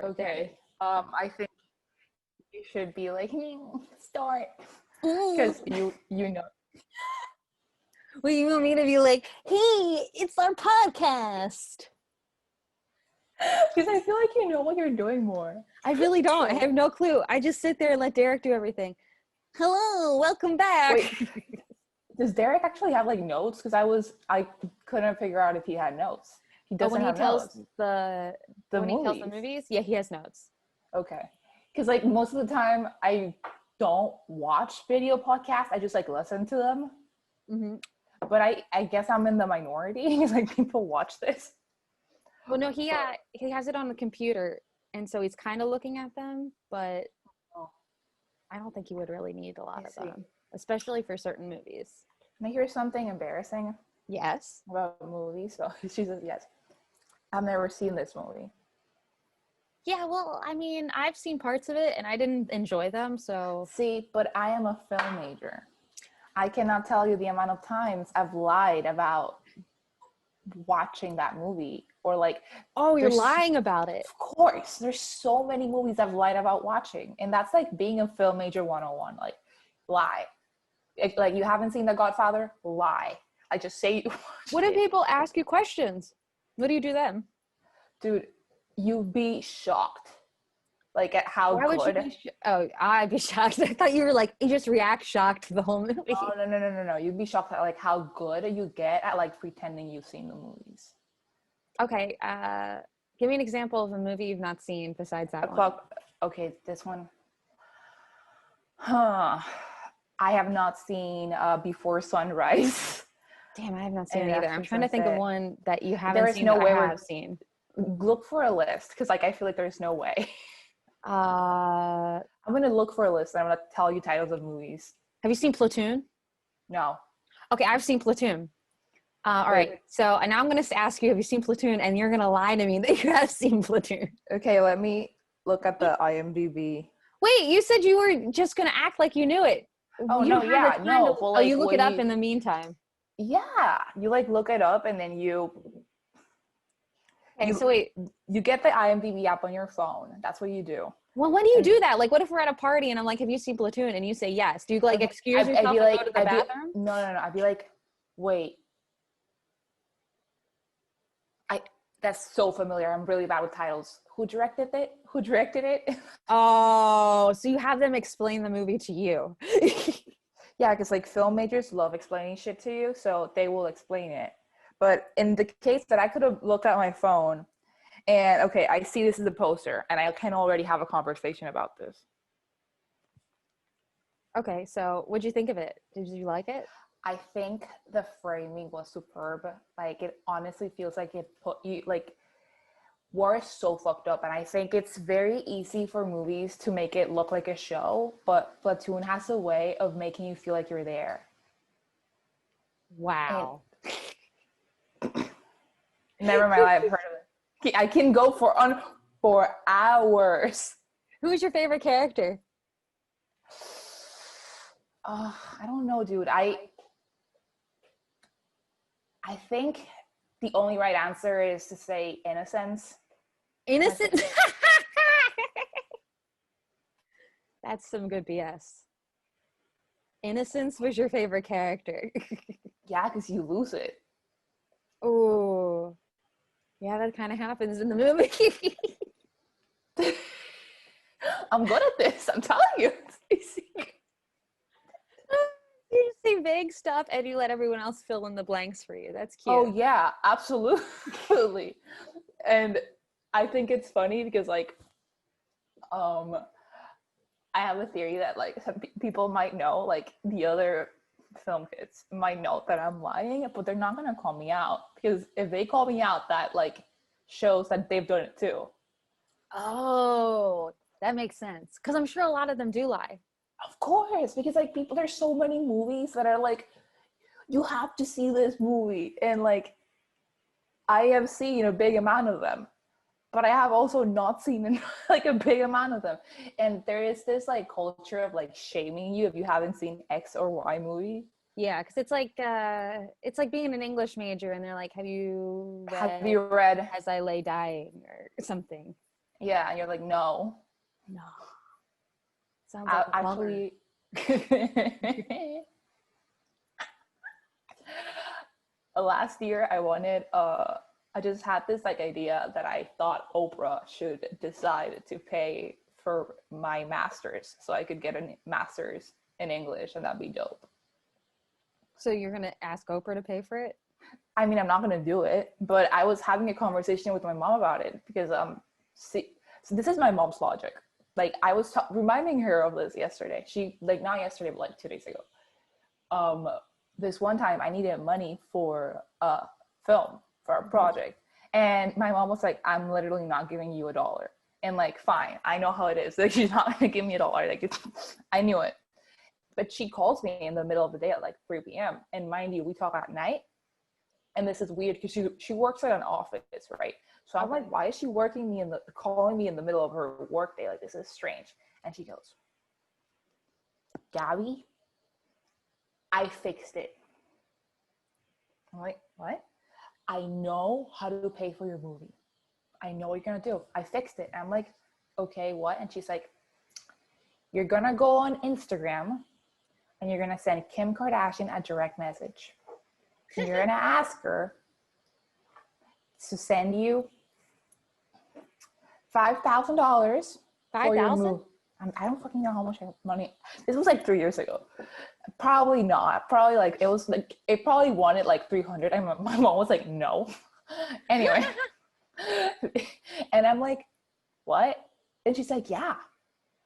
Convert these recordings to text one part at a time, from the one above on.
Okay. I think you should be like, start. Because you know. Well, you want me to be like, hey, it's our podcast. Because I feel like you know what you're doing more. I really don't. I have no clue. I just sit there and let Derek do everything. Hello, welcome back. Wait, does Derek actually have like notes? Because I couldn't figure out if he had notes. He doesn't have notes. When he tells the movies, yeah, he has notes. Okay. Because like most of the time I don't watch video podcasts. I just like listen to them. Mm-hmm. But I guess I'm in the minority. Like people watch this. Well, no, he has it on the computer, and so he's kind of looking at them, but I don't think he would really need a lot of them, especially for certain movies. Can I hear something embarrassing? Yes. About movies? So she says yes. I've never seen this movie. Yeah, well, I mean, I've seen parts of it and I didn't enjoy them, so. See, but I am a film major. I cannot tell you the amount of times I've lied about watching that movie. Or like, oh, you're lying about it. Of course. There's so many movies I've lied about watching. And that's like being a film major 101. Like, lie. Like, you haven't seen The Godfather? Lie. I just say you What if people ask you questions? What do you do then? Dude, you'd be shocked. Like, at how good. Would you be I'd be shocked. I thought you were like, you just react shocked to the whole movie. Oh, no. You'd be shocked at like how good you get at like pretending you've seen the movies. Okay, give me an example of a movie you've not seen besides that one. Okay, this one. I have not seen Before Sunrise. Damn, I have not seen it either. I'm trying to think of one that you haven't seen that I have seen. Look for a list, because like I feel like there's no way. I'm gonna look for a list and I'm gonna tell you titles of movies. Have you seen Platoon? No. Okay, I've seen Platoon. All right, so now I'm going to ask you, have you seen Platoon? And you're going to lie to me that you have seen Platoon. Okay, let me look at the IMDb. Wait, you said you were just going to act like you knew it. Oh, no, yeah, no. Well, like, you look it up in the meantime. Yeah, you like look it up and then you... Okay, so wait. You get the IMDb app on your phone. That's what you do. Well, when do you do that? Like, what if we're at a party and I'm like, have you seen Platoon? And you say yes. Do you like excuse yourself and go to the bathroom? No. I'd be like, wait. That's so familiar. I'm really bad with titles. Who directed it? Oh, so you have them explain the movie to you. Yeah, because like film majors love explaining shit to you, so they will explain it. But in the case that I could have looked at my phone and, okay, I see this is a poster and I can already have a conversation about this. Okay, so what'd you think of it? Did you like it? I think the framing was superb. Like, it honestly feels like it put you, like, war is so fucked up. And I think it's very easy for movies to make it look like a show, but Platoon has a way of making you feel like you're there. Wow. Never in my life heard of it. I can go for hours. Who's your favorite character? I don't know, dude. I think the only right answer is to say Innocence. Innocence? That's some good BS. Innocence was your favorite character. Yeah, because you lose it. Oh, yeah, that kind of happens in the movie. I'm good at this. I'm telling you. You just say vague stuff and you let everyone else fill in the blanks for you. That's cute. Oh yeah, absolutely. And I think it's funny because like, I have a theory that like some people might know, like the other film kids might know that I'm lying, but they're not gonna call me out, because if they call me out, that like shows that they've done it too. Oh, that makes sense. Because I'm sure a lot of them do lie. Of course, because like there's so many movies that are like, you have to see this movie, and like I have seen a big amount of them, but I have also not seen like a big amount of them. And there is this like culture of like shaming you if you haven't seen X or Y movie. Yeah, because it's like being an English major and they're like, have you read Have you read As I Lay Dying or something? Yeah, and you're like, no. No. Sounds like a bummer. Actually, last year I just had this like idea that I thought Oprah should decide to pay for my master's so I could get a master's in English, and that'd be dope. So you're gonna ask Oprah to pay for it? I mean, I'm not gonna do it, but I was having a conversation with my mom about it because see, so this is my mom's logic. Like I was reminding her of this yesterday. She like not yesterday, but like 2 days ago. Um, this one time I needed money for a film for a project, and my mom was like, "I'm literally not giving you $1." And like, fine, I know how it is. Like she's not gonna give me $1. Like I knew it. But she calls me in the middle of the day at like 3 p.m. And mind you, we talk at night. And this is weird because she works at an office, right? So I'm like, why is she calling me in the middle of her work day? Like this is strange. And she goes, Gabby, I fixed it. I'm like, what? I know how to pay for your movie. I know what you're gonna do. I fixed it. And I'm like, okay, what? And she's like, you're gonna go on Instagram and you're gonna send Kim Kardashian a direct message. And you're gonna ask her to send you $5,000 for your move. I don't fucking know how much money. This was like 3 years ago. Probably not. Probably like it was like it probably wanted like 300. And my mom was like, no. Anyway, and I'm like, what? And she's like, yeah,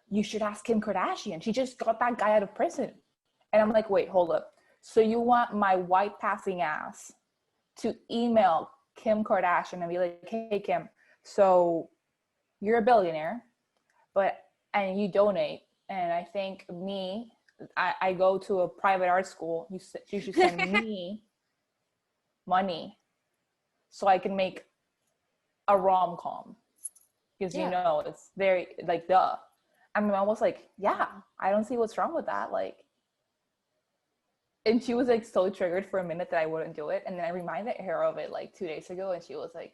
you should ask Kim Kardashian. She just got that guy out of prison. And I'm like, wait, hold up. So you want my white passing ass to email Kim Kardashian and be like, hey, Kim, so you're a billionaire, and you donate. And I think I go to a private art school. You should send me money so I can make a rom-com. Because, you know, it's very, like, duh. I mean, I was like, yeah, I don't see what's wrong with that. Like, and she was like so triggered for a minute that I wouldn't do it. And then I reminded her of it like 2 days ago. And she was like,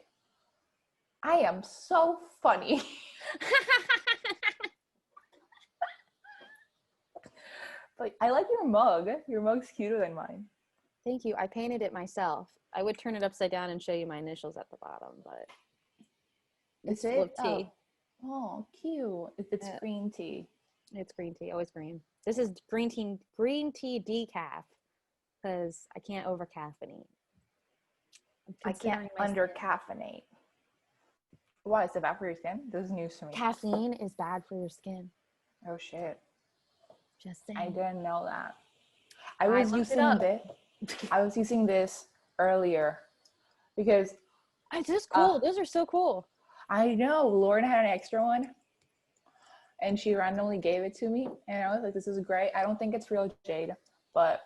I am so funny. Like, I like your mug. Your mug's cuter than mine. Thank you. I painted it myself. I would turn it upside down and show you my initials at the bottom, but it's full of tea. Oh, cute. It's green tea. It's green tea, always green. This is green tea decaf because I can't over caffeinate. I can't under caffeinate. Why? Is it bad for your skin? This is news to me. Caffeine is bad for your skin. Oh shit. Just saying. I didn't know that. I was using this earlier because this is cool. Those are so cool. I know. Lauren had an extra one and she randomly gave it to me and I was like, this is great. I don't think it's real jade, but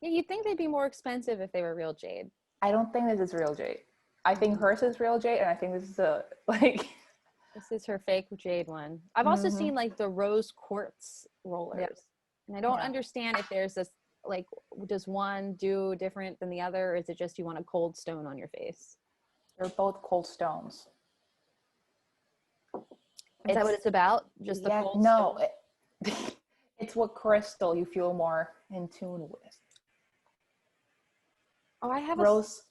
yeah, you'd think they'd be more expensive if they were real jade. I don't think this is real jade. I think hers is real jade and I think this is this is her fake jade one. I've also seen like the rose quartz rollers. And I don't understand if there's this, like, does one do different than the other? Or is it just you want a cold stone on your face? They're both cold stones. Is that what it's about? Just the cold stone? No. It's what crystal you feel more in tune with. Oh, I have rose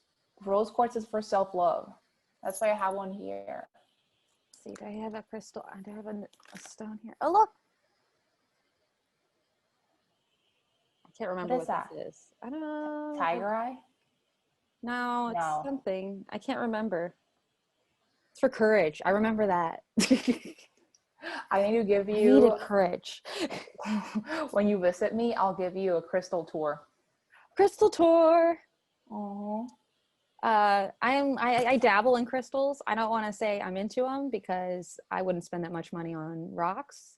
quartz is for self-love. That's why I have one here. See, do I have a crystal? Do I have a stone here? Oh, look. I can't remember what this is. I don't know. Tiger eye? No, it's something. I can't remember. It's for courage. I remember that. I need to give you... I needed courage. When you visit me, I'll give you a crystal tour. Crystal tour. Oh. I dabble in crystals. I don't want to say I'm into them because I wouldn't spend that much money on rocks,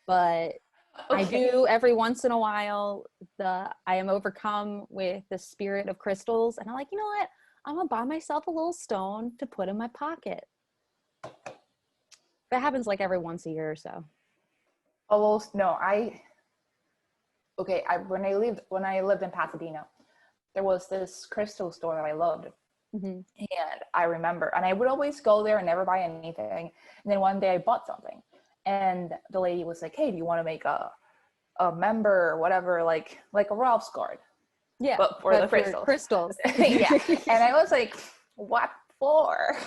but I do every once in a while. I am overcome with the spirit of crystals, and I'm like, you know what? I'm gonna buy myself a little stone to put in my pocket. That happens like every once a year or so. When I lived in Pasadena, there was this crystal store that I loved. And I remember, and I would always go there and never buy anything. And then one day I bought something, and the lady was like, "Hey, do you want to make a member or whatever, like a Ralph's card, Yeah, but for the crystals?" Crystals. Yeah, and I was like, "What for?"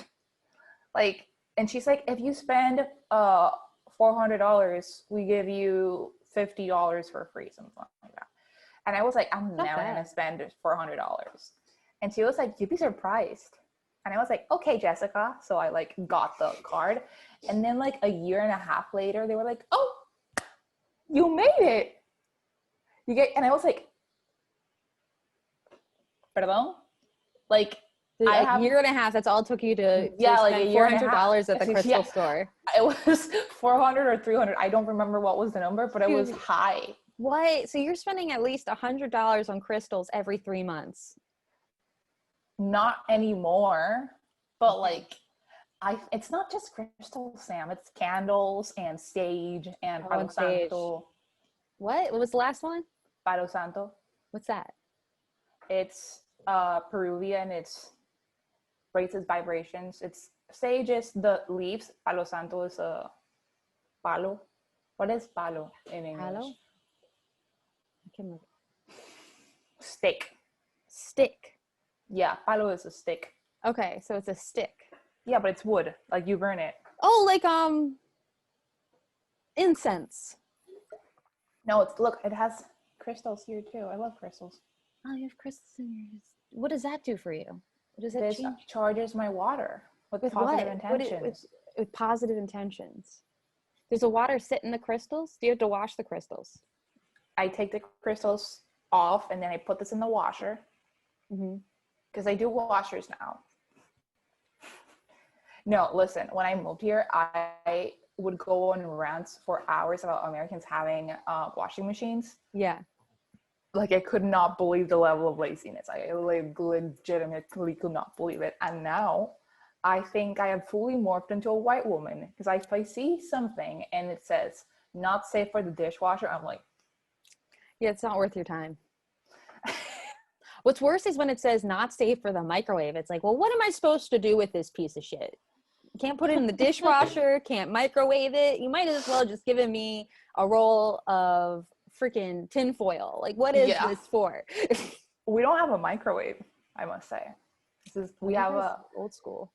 Like, and she's like, "If you spend $400, we give you $50 for free, something like that." And I was like, "I'm never gonna spend $400." And she was like, "You'd be surprised." And I was like, "Okay, Jessica." So I like got the card. And then like a year and a half later, they were like, "Oh, you made it. You get," and I was like, "Perdón?" Like, I have a year and a half, that's all it took you to like spend a year and a $400 half at the crystal store. It was 400 or 300. I don't remember what was the number, but it was high. What? So you're spending at least $100 on crystals every 3 months? Not anymore, but like it's not just crystals, Sam. It's candles and sage and Palo Santo. What was the last one? Palo Santo. What's that? It's Peruvian. It's raises vibrations. It's sage is the leaves. Palo Santo is a palo. What is palo in English? Palo? I can look. Stick. Yeah, palo is a stick. Okay, so it's a stick. Yeah, but it's wood. Like you burn it. Oh, like incense. No, it's look. It has crystals here too. I love crystals. Oh, you have crystals in yours. What does that do for you? What does it change? Charges my water with positive intentions. With positive intentions. Does the water sit in the crystals? Do you have to wash the crystals? I take the crystals off and then I put this in the washer. Because I do washers now. No, listen, when I moved here, I would go on rants for hours about Americans having washing machines. Yeah. Like, I could not believe the level of laziness. I like legitimately could not believe it. And now I think I have fully morphed into a white woman, because if I see something and it says not safe for the dishwasher, I'm like, yeah, it's not worth your time. What's worse is when it says not safe for the microwave. It's like, well, what am I supposed to do with this piece of shit? Can't put it in the dishwasher, can't microwave it. You might as well just given me a roll of freaking tinfoil. Like, what is this for? We don't have a microwave, I must say. We have a old school.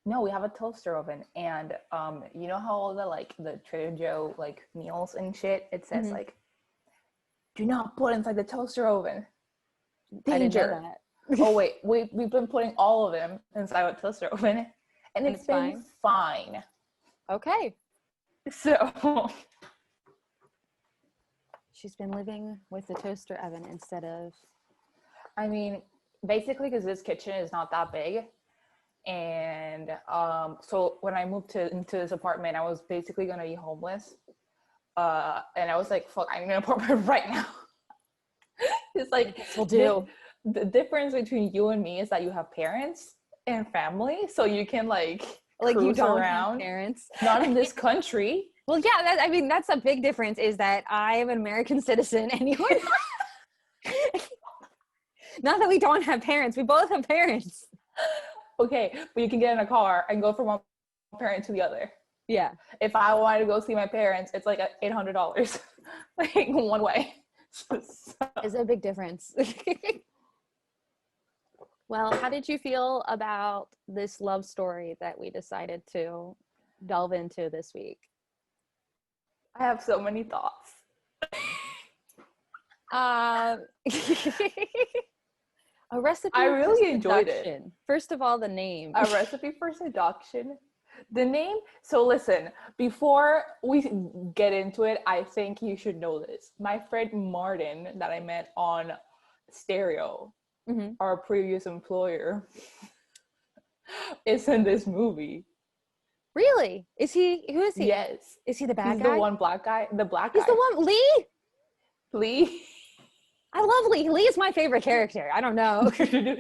No, we have a toaster oven, and you know how all the Trader Joe like meals and shit, it says like, do not put inside the toaster oven. Danger. I didn't know that. Oh wait, we've been putting all of them inside a toaster oven, and it's been fine. Okay. So she's been living with the toaster oven instead of. I mean, basically, because this kitchen is not that big. And so when I moved into this apartment, I was basically gonna be homeless, and I was like, fuck, I'm in an apartment right now. It's like, we'll do. The difference between you and me is that you have parents and family, so you can like you don't around. Have parents, not in this country. Well, yeah, I mean that's a big difference, is that I am an American citizen and you are not. Not that we don't have parents, we both have parents. Okay, but you can get in a car and go from one parent to the other. Yeah. If I wanted to go see my parents, it's like $800, like one way. It's a big difference. Well, how did you feel about this love story that we decided to delve into this week? I have so many thoughts. A Recipe I for really enjoyed Seduction. it. First of all, the name. A Recipe for Seduction. The name. So listen, before we get into it, I think you should know this. My friend Martin that I met on Stereo, our previous employer, is in this movie. Really? Is he? Who is he? Yes. Is he the bad guy? He's the one black guy. The black guy. He's the one. Lee? I love Lee. Lee is my favorite character. I don't know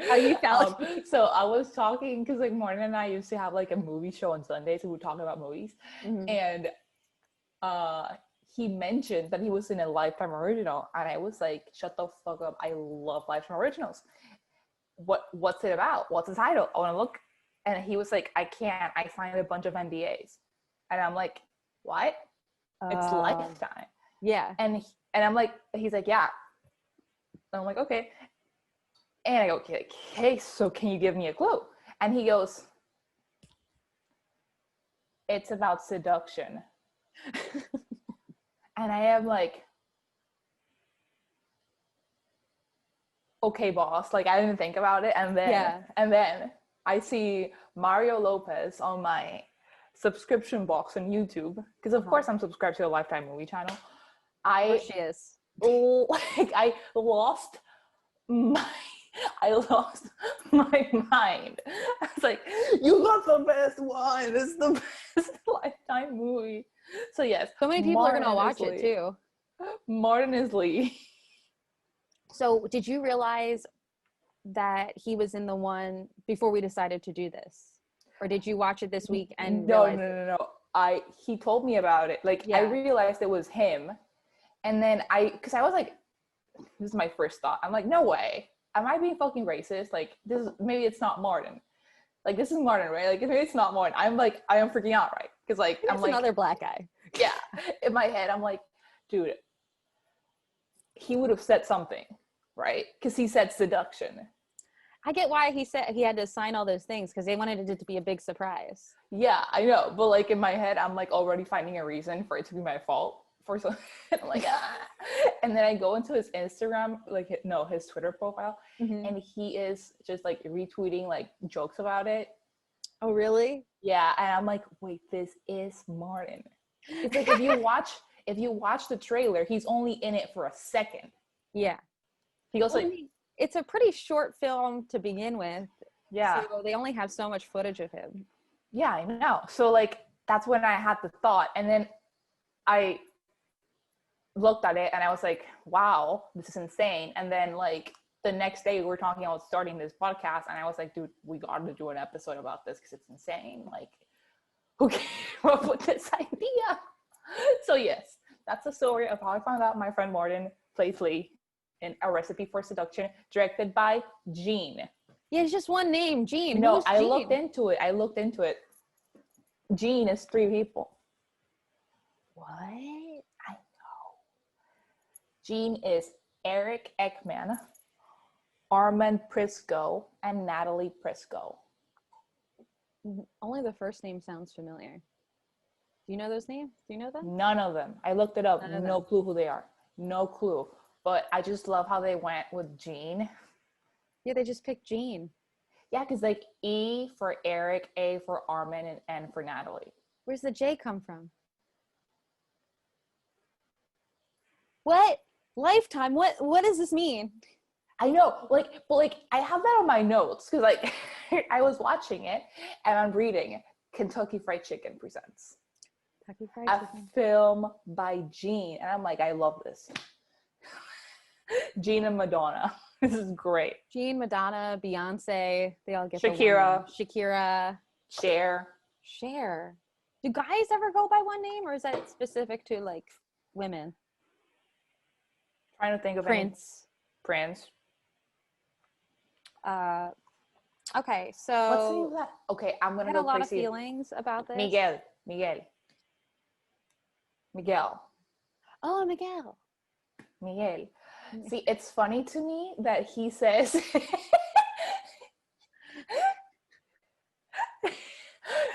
how you felt. So I was talking, because like Morgan and I used to have like a movie show on Sundays, so we would talk about movies. And he mentioned that he was in a Lifetime original, and I was like, shut the fuck up, I love Lifetime originals. what's it about? What's the title? I want to look. And he was like, I can't. I signed a bunch of NDAs. And I'm like, what? It's Lifetime. Yeah. And I'm like, he's like, yeah. And I'm like, okay. And I go, okay, so can you give me a clue? And he goes, it's about seduction. And I am like, okay, boss. Like, I didn't think about it. And then I see Mario Lopez on my subscription box on YouTube, because of course I'm subscribed to a Lifetime movie channel. She is. Like, I lost my mind. I was like, you got the best one. This is the best Lifetime movie. So yes, so many people are gonna watch it too. Martin is Lee. So did you realize that he was in the one before we decided to do this, or did you watch it this week and no, he told me about it. Like, I realized it was him, and then because I was like, this is my first thought, I'm like, no way, am I being fucking racist? Like, maybe it's not Martin. Like, this is Martin, right? Like, maybe it's not Martin. I'm like, I am freaking out, right? Because like, I'm like, another black guy. Yeah, in my head I'm like, dude, he would have said something, right? Because he said seduction. I get why he said he had to sign all those things, because they wanted it to be a big surprise. Yeah, I know. But like, in my head, I'm like already finding a reason for it to be my fault for something. I'm like, ah. And then I go into his Instagram, his Twitter profile, and he is just like retweeting like jokes about it. Oh, really? Yeah. And I'm like, wait, this is Martin. It's like, if you watch the trailer, he's only in it for a second. Yeah. He goes it's a pretty short film to begin with. Yeah. So they only have so much footage of him. Yeah, I know. So like, that's when I had the thought. And then I looked at it and I was like, wow, this is insane. And then like the next day we were talking about starting this podcast, and I was like, dude, we got to do an episode about this because it's insane. Like, who came up with this idea? So yes, that's the story of how I found out my friend Martin plays Lee in A Recipe for Seduction, directed by Gene. Yeah, it's just one name, Gene. No, I looked into it. Gene is 3 people. What? I know. Gene is Eric Ekman, Armand Prisco, and Natalie Prisco. Only the first name sounds familiar. Do you know those names? Do you know them? None of them. I looked it up. No clue who they are. No clue. But I just love how they went with Gene. Yeah, they just picked Gene. Yeah, because like E for Eric, A for Armin, and N for Natalie. Where's the J come from? What? Lifetime? What does this mean? I know, but I have that on my notes because like I was watching it and I'm reading Kentucky Fried Chicken presents a film by Gene, and I'm like, I love this. Gene and Madonna. This is great. Gene, Madonna, Beyonce, they all get Shakira. Cher. Do guys ever go by one name, or is that specific to like women? Trying to think of Prince. Okay, so what's the name of that? Okay, I'm gonna go crazy. I had a lot of feelings about this. Miguel. Oh, Miguel. See, it's funny to me that he says that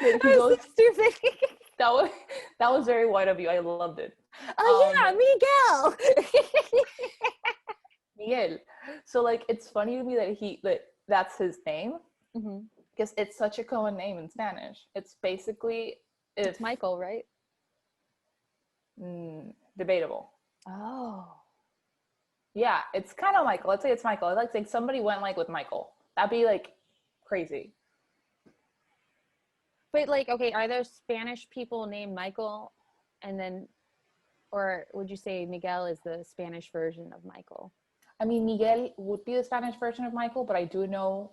he goes, so stupid. that was very white of you. I loved it. Oh yeah, Miguel. So like, it's funny to me that that's his name, because it's such a common name in Spanish. It's basically it's Michael, right? Debatable. Oh. Yeah, it's kind of Michael. Let's say it's Michael. I'd like to think somebody went like with Michael. That'd be like crazy. But like, okay, are there Spanish people named Michael, and then, or would you say Miguel is the Spanish version of Michael? I mean, Miguel would be the Spanish version of Michael, but I do know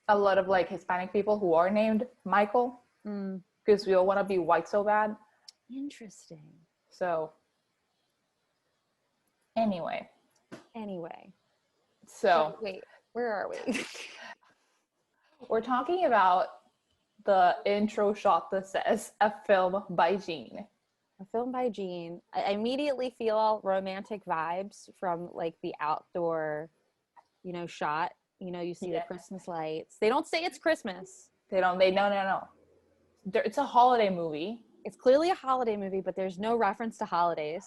a lot of like Hispanic people who are named Michael, because we all want to be white so bad. Interesting. So anyway. So wait, Where are we? We're talking about the intro shot that says a film by Gene. A film by Gene. I immediately feel romantic vibes from like the outdoor, shot. You see the Christmas lights. They don't say it's Christmas. No. It's a holiday movie. It's clearly a holiday movie, but there's no reference to holidays.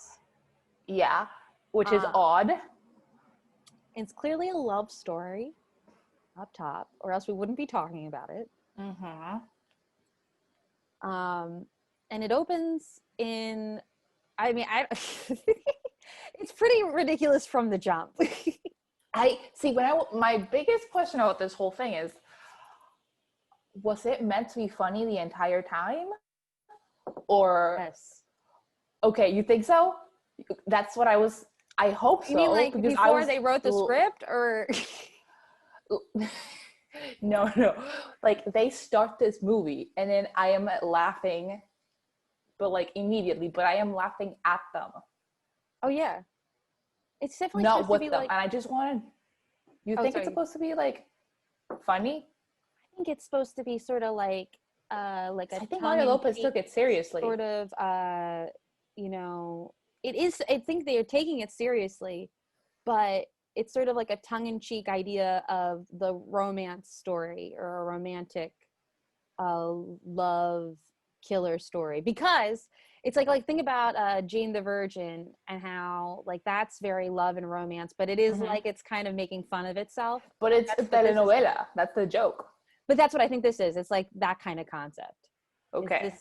Yeah, which is odd. It's clearly a love story up top, or else we wouldn't be talking about it. Mm-hmm. And it opens in, it's pretty ridiculous from the jump. My biggest question about this whole thing is, was it meant to be funny the entire time? Or yes. Okay, you think so? That's what I hope so. You mean like before they wrote the script, or? No. Like they start this movie and then I am laughing, but like immediately, but I am laughing at them. Oh yeah. It's definitely not supposed with to be them. like, and I just wanted, it's supposed to be like funny? I think it's supposed to be sort of like a I think Mario Lopez took it seriously. Sort of it is, I think they are taking it seriously, but it's sort of like a tongue-in-cheek idea of the romance story, or a romantic love killer story, because it's like think about Jane the Virgin, and how like that's very love and romance, but it is like it's kind of making fun of itself. But it's a telenovela. That's the joke. But that's what I think this is. It's like that kind of concept. Okay.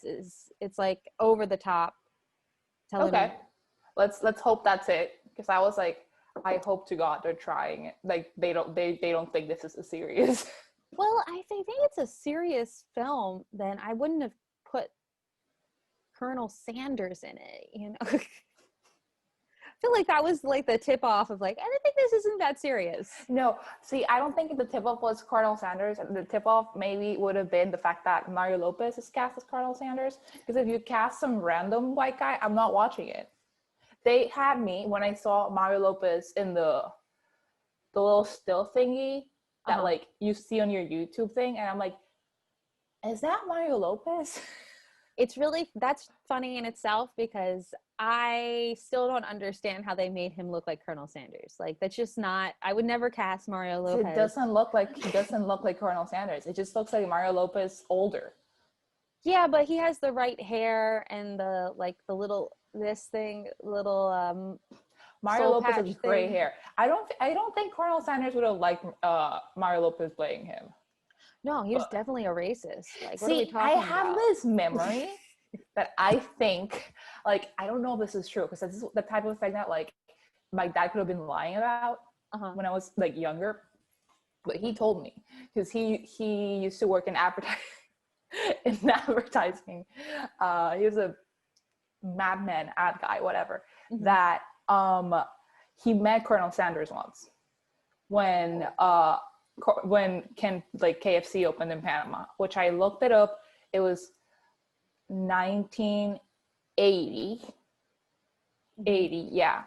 It's like over the top telenovela. Okay. Let's hope that's it, because I was like, I hope to God they're trying it. Like they don't think this is a serious. Well, I think it's a serious film, then I wouldn't have put Colonel Sanders in it, I feel like that was like the tip off of like, I don't think this isn't that serious. No, see, I don't think the tip off was Colonel Sanders. The tip off maybe would have been the fact that Mario Lopez is cast as Colonel Sanders. Because if you cast some random white guy, I'm not watching it. They had me when I saw Mario Lopez in the little still thingy that like you see on your YouTube thing, and I'm like, is that Mario Lopez? It's really, that's funny in itself, because I still don't understand how they made him look like Colonel Sanders. Like that's just not, I would never cast Mario Lopez. It doesn't look like Colonel Sanders. It just looks like Mario Lopez older. Yeah, but he has the right hair and the little Mario Lopez has gray hair. I don't think Colonel Sanders would have liked Mario Lopez playing him. No, he was definitely a racist. Like, what are we talking I about? have this memory that I think, like, I don't know if this is true, because this is the type of thing that like my dad could have been lying about when I was like younger. But he told me, because he used to work in advertising. He was a madman ad guy, whatever. That he met Colonel Sanders once when KFC opened in Panama, which I looked it up. It was 1980. 80, yeah.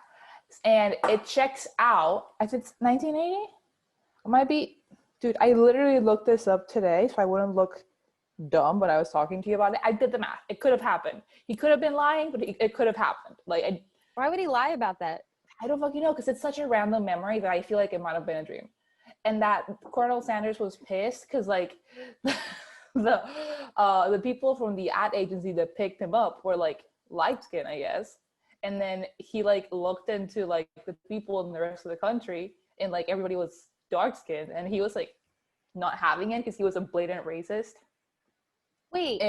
And it checks out. I think it's 1980. It might be, dude, I literally looked this up today so I wouldn't look dumb when I was talking to you about it. I did the math. It could have happened. He could have been lying, but it could have happened. Like, why would he lie about that? I don't fucking know, because it's such a random memory that I feel like it might have been a dream. And that Colonel Sanders was pissed because like the people from the ad agency that picked him up were like light skin, I guess. And then he like looked into like the people in the rest of the country, and like everybody was dark skinned, and he was like not having it because he was a blatant racist. Wait.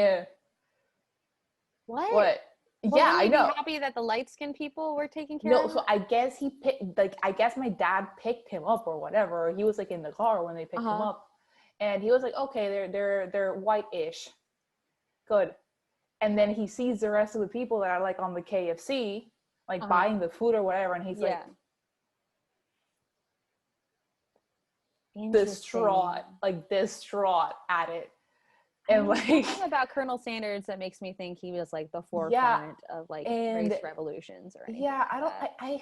What? What? Well, yeah, I know. Happy that the light-skinned people were taking care of him? So I guess he picked, like, I guess my dad picked him up or whatever. Or he was like in the car when they picked him up, and he was like, okay, they're white-ish, good. And then he sees the rest of the people that are like on the KFC, like buying the food or whatever, and he's like distraught at it. And like something about Colonel Sanders that makes me think he was like the forefront of like race revolutions or anything. Yeah, I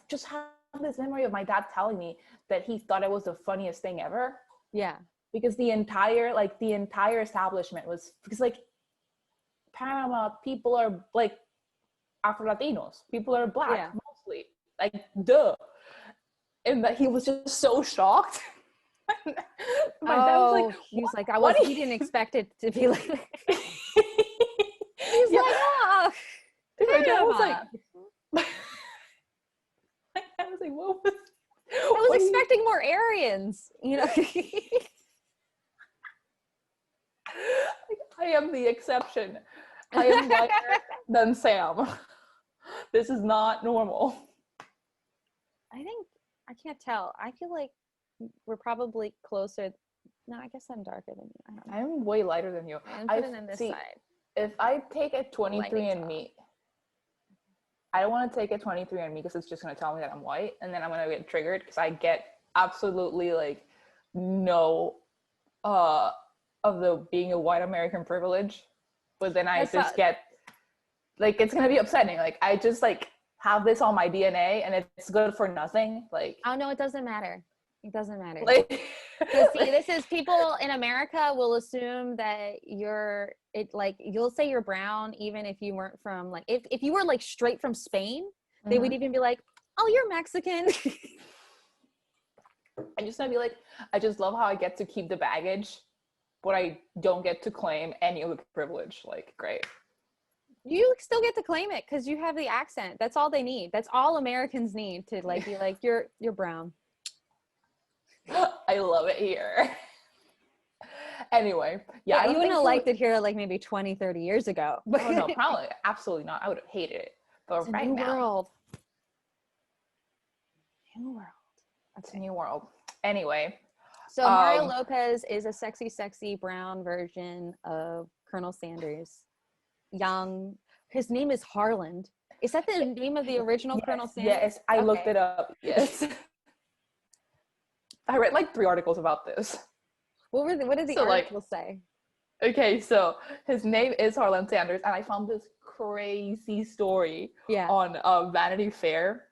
just have this memory of my dad telling me that he thought it was the funniest thing ever. Yeah. Because the entire establishment was, because like Panama people are like Afro-Latinos, people are black mostly, like duh. And that he was just so shocked. My dad was like, he was like, he didn't expect it to be like he's like, oh, my dad was like, what was, I was expecting more Aryans, you know. I am the exception. I am whiter than Sam. This is not normal. I can't tell. I feel like we're probably closer. No, I guess I'm darker than you. I don't know. I'm way lighter than you. I'm putting in this side. If I take a 23andMe, I don't want to take a 23andMe because it's just going to tell me that I'm white, and then I'm going to get triggered because I get absolutely like no of the being a white American privilege, but then I get like, it's going to be upsetting. Like I just like have this on my DNA and it's good for nothing. Like, oh no, it doesn't matter. It doesn't matter. Like, see, this is, people in America will assume that you'll say you're brown even if you weren't from like, if you were like straight from Spain, they would even be like, oh, you're Mexican. I'm just gonna be like, I just love how I get to keep the baggage, but I don't get to claim any of the privilege. Like, great. You still get to claim it because you have the accent. That's all they need. That's all Americans need to like be like, you're brown. I love it here. Anyway, yeah, you wouldn't have liked it here like maybe 20, 30 years ago. Oh no, probably absolutely not. I would have hated it. But right now, new world. It's a new world. Anyway, so Mario Lopez is a sexy brown version of Colonel Sanders. Young. His name is Harland. Is that the name of the original Colonel Sanders? Yes, I looked it up. Yes. I read like 3 articles about this. What did the articles say? Okay, so his name is Harland Sanders, and I found this crazy story on Vanity Fair.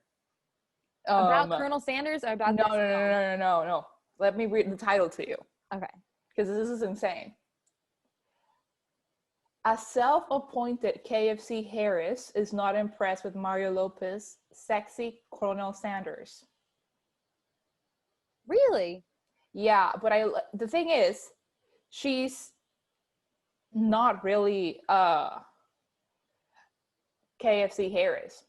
About Colonel Sanders or about No. Let me read the title to you. Okay. Because this is insane. A self-appointed KFC Harris is not impressed with Mario Lopez's sexy Colonel Sanders. Really? Yeah, but the thing is, she's not really KFC Harris.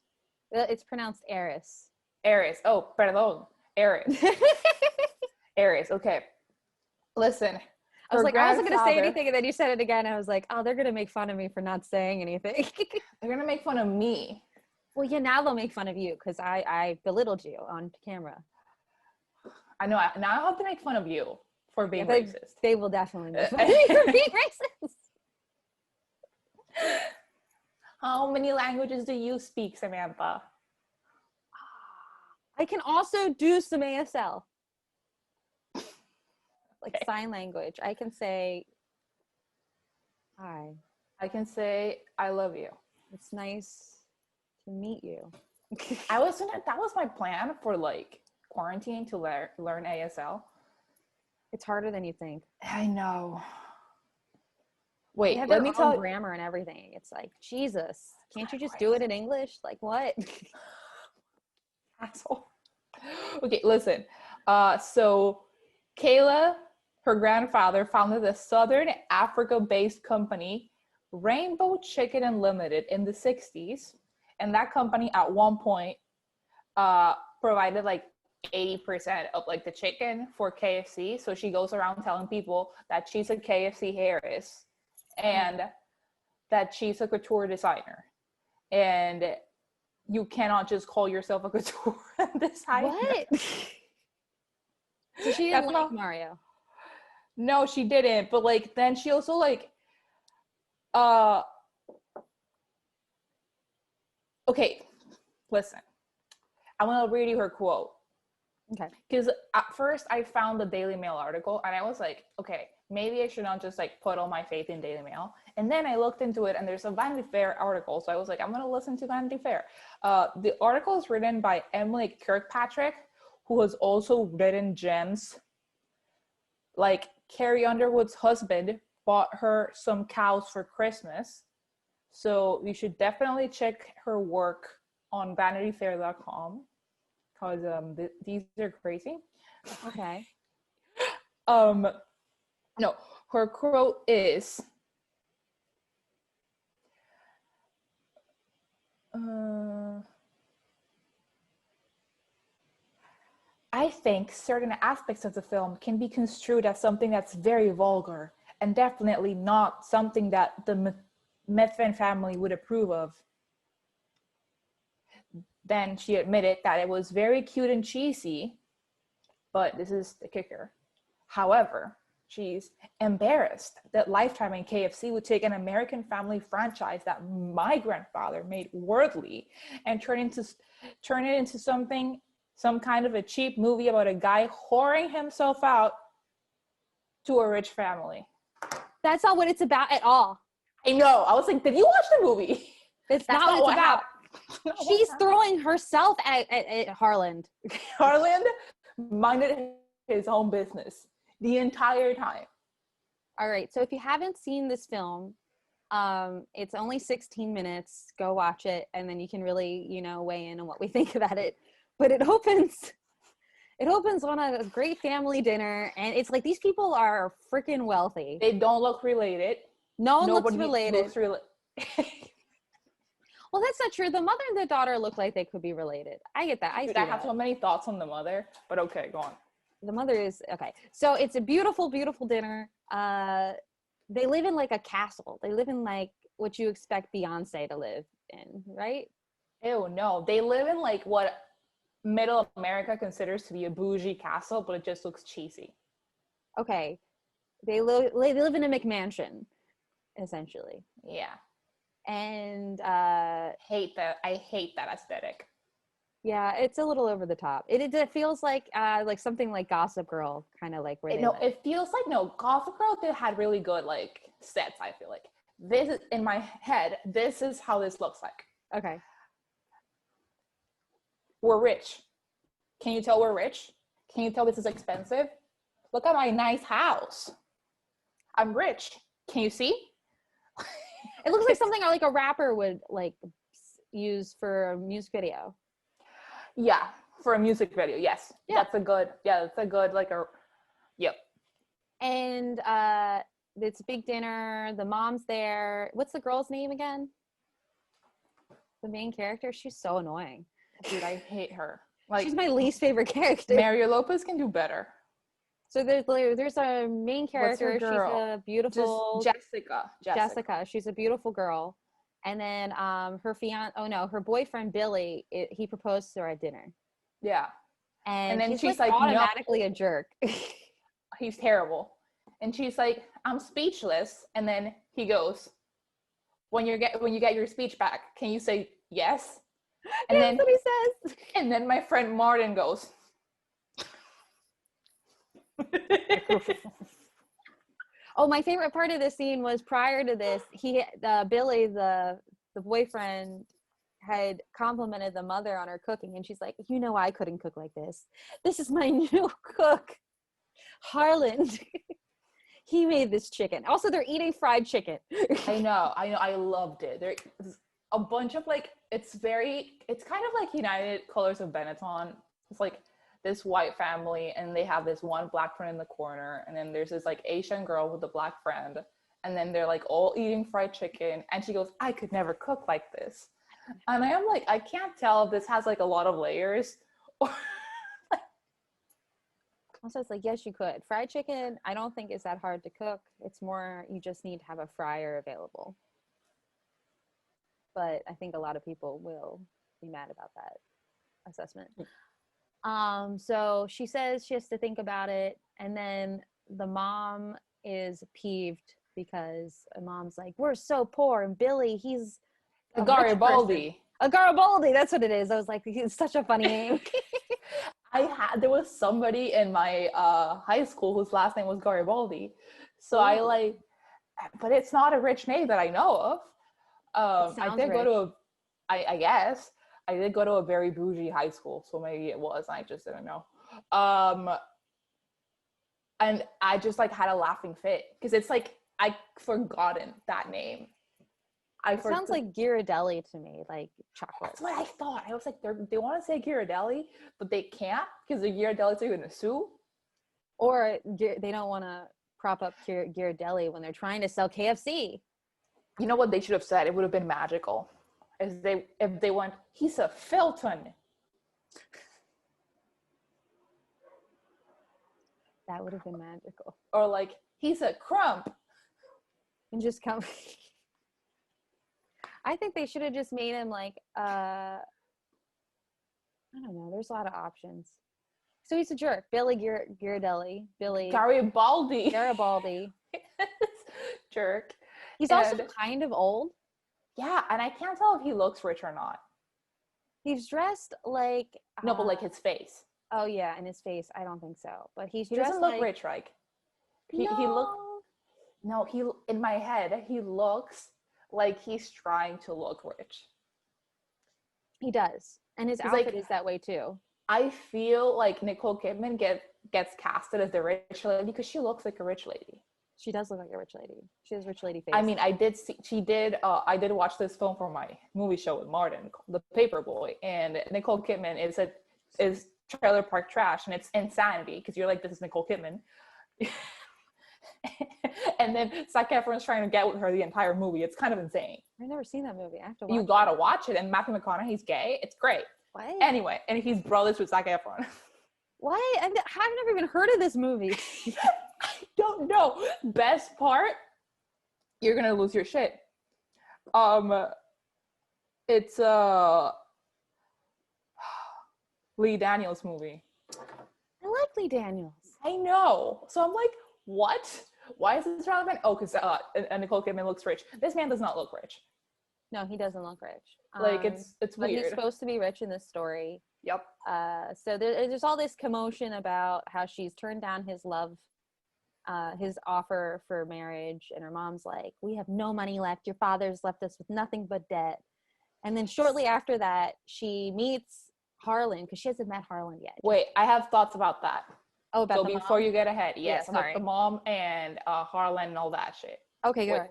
It's pronounced Eris. Eris. Oh, perdón. Eris. Eris. Okay. Listen. I was like, I wasn't going to say anything, and then you said it again. I was like, oh, they're going to make fun of me for not saying anything. They're going to make fun of me. Well, yeah, now they'll make fun of you because I belittled you on camera. I know. Now I have to make fun of you for being racist. They will definitely make fun of you for being racist. How many languages do you speak, Samantha? I can also do some ASL. Like sign language. I can say hi. I can say I love you. It's nice to meet you. that was my plan for like quarantine, to learn ASL. It's harder than you think. I know. Wait, let me tell you, grammar and everything. It's like, Jesus, can't you just do it in English? Like what? Asshole. Okay, listen. So Kayla, her grandfather, founded a Southern Africa-based company, Rainbow Chicken Unlimited, in the 60s. And that company at one point provided like 80% of like the chicken for KFC. So she goes around telling people that she's a KFC Harris and that she's a couture designer. And you cannot just call yourself a couture designer. What? So she didn't like Mario. No, she didn't. But like, then she also like, okay, listen. I want to read you her quote. Okay. Because at first I found the Daily Mail article and I was like, okay, maybe I should not just like put all my faith in Daily Mail. And then I looked into it, and there's a Vanity Fair article. So I was like, I'm going to listen to Vanity Fair. The article is written by Emily Kirkpatrick, who has also written gems. Like Carrie Underwood's husband bought her some cows for Christmas. So you should definitely check her work on vanityfair.com because these are crazy. Okay. No, her quote is, I think certain aspects of the film can be construed as something that's very vulgar and definitely not something that the Methven family would approve of. Then she admitted that it was very cute and cheesy, but this is the kicker. However, she's embarrassed that Lifetime and KFC would take an American family franchise that my grandfather made worldly and turn it into some kind of a cheap movie about a guy whoring himself out to a rich family. That's not what it's about at all. I know. I was like, did you watch the movie? That's not what it's about. She's throwing herself at Harland. Harland minded his own business the entire time. All right. So if you haven't seen this film, it's only 16 minutes. Go watch it, and then you can really, weigh in on what we think about it. But it opens on a great family dinner, and it's like these people are freaking wealthy. They don't look related. Nobody looks related. Well, that's not true. The mother and the daughter look like they could be related. I get that. I have so many thoughts on the mother, but okay, go on. The mother is okay. So it's a beautiful, beautiful dinner. They live in like a castle. They live in like what you expect Beyonce to live in, right? Ew, no. They live in like what middle America considers to be a bougie castle, but it just looks cheesy. Okay. They live in a McMansion, essentially. Yeah. And I hate that aesthetic. Yeah, it's a little over the top. It feels like something like Gossip Girl, kind of like where they live. It feels like Gossip Girl had really good like sets. I feel like this is in my head. This is how this looks like. Okay. We're rich. Can you tell we're rich? Can you tell this is expensive? Look at my nice house. I'm rich. Can you see? It looks like something like a rapper would like use for a music video. Yeah, for a music video. Yes. Yeah. That's a good yep. And it's a big dinner. The mom's there. What's the girl's name again? The main character? She's so annoying. Dude, I hate her. Like, she's my least favorite character. Mario Lopez can do better. So there's a main character. She's a beautiful Jessica. She's a beautiful girl. And then her boyfriend Billy, he proposed to her at dinner. Yeah. And then she's like automatically no. A jerk. He's terrible. And she's like, I'm speechless. And then he goes, when you get your speech back, can you say yes? And that's what he says. And then my friend Martin goes. Oh, my favorite part of this scene was prior to this, Billy, the boyfriend, had complimented the mother on her cooking, and she's like, I couldn't cook like this. This is my new cook, Harland. He made this chicken. Also, they're eating fried chicken. I know. I loved it. There's a bunch of like, it's kind of like United Colors of Benetton. It's like this white family, and they have this one black friend in the corner, and then there's this like Asian girl with a black friend, and then they're like all eating fried chicken, and she goes, I could never cook like this. And I am like, I can't tell if this has like a lot of layers or also it's like, yes, you could. Fried chicken, I don't think is that hard to cook. It's more you just need to have a fryer available. But I think a lot of people will be mad about that assessment. So she says she has to think about it, and then the mom is peeved because mom's like, we're so poor, and Billy, he's a Garibaldi. A Garibaldi, that's what it is. I was like, it's such a funny name. There was somebody in my high school whose last name was Garibaldi. So but it's not a rich name that I know of. It I sounds did go rich. to I guess I did go to a very bougie high school, so maybe it was. I just didn't know. Um, and I just like had a laughing fit because it's like I forgotten that name. It sounds like Ghirardelli to me, like chocolate. That's what I thought. I was like, they want to say Ghirardelli, but they can't because the Ghirardellis are going to sue. Or they don't want to prop up Ghirardelli when they're trying to sell KFC. You know what they should have said? It would have been magical. If they went, he's a Filton. That would have been magical. Or like, he's a Crump. And just come. I think they should have just made him like, I don't know. There's a lot of options. So he's a jerk. Billy Ghirardelli. Billy. Garibaldi. Jerk. He's also kind of old. Yeah, and I can't tell if he looks rich or not. He's dressed like... No, but like his face. Oh, yeah, and his face. I don't think so. But he doesn't look rich, right? He look... No, in my head, he looks like he's trying to look rich. He does. And his outfit is that way too. I feel like Nicole Kidman gets casted as the rich lady because she looks like a rich lady. She does look like a rich lady. She has rich lady face. I mean, I did watch this film for my movie show with Martin, The Paperboy, and Nicole Kidman is trailer park trash, and it's insanity because you're like, this is Nicole Kidman. And then Zac Efron's trying to get with her the entire movie. It's kind of insane. I've never seen that movie. I have to watch it. You gotta watch it. And Matthew McConaughey's gay. It's great. What? Anyway, and he's brothers with Zac Efron. What? I've never even heard of this movie. I don't know. Best part, you're gonna lose your shit. It's Lee Daniels movie. I like Lee Daniels. I know. So I'm like, what? Why is this relevant? Oh, because Nicole Kidman looks rich. This man does not look rich. No, he doesn't look rich. Like it's weird. But he's supposed to be rich in this story. Yep. So there's all this commotion about how she's turned down his offer for marriage, and her mom's like, "We have no money left. Your father's left us with nothing but debt." And then shortly after that, she meets Harlan because she hasn't met Harlan yet. Wait, I have thoughts about that. Oh, about the mom? Before you get ahead, yes, about the mom and Harlan and all that shit. Okay, good.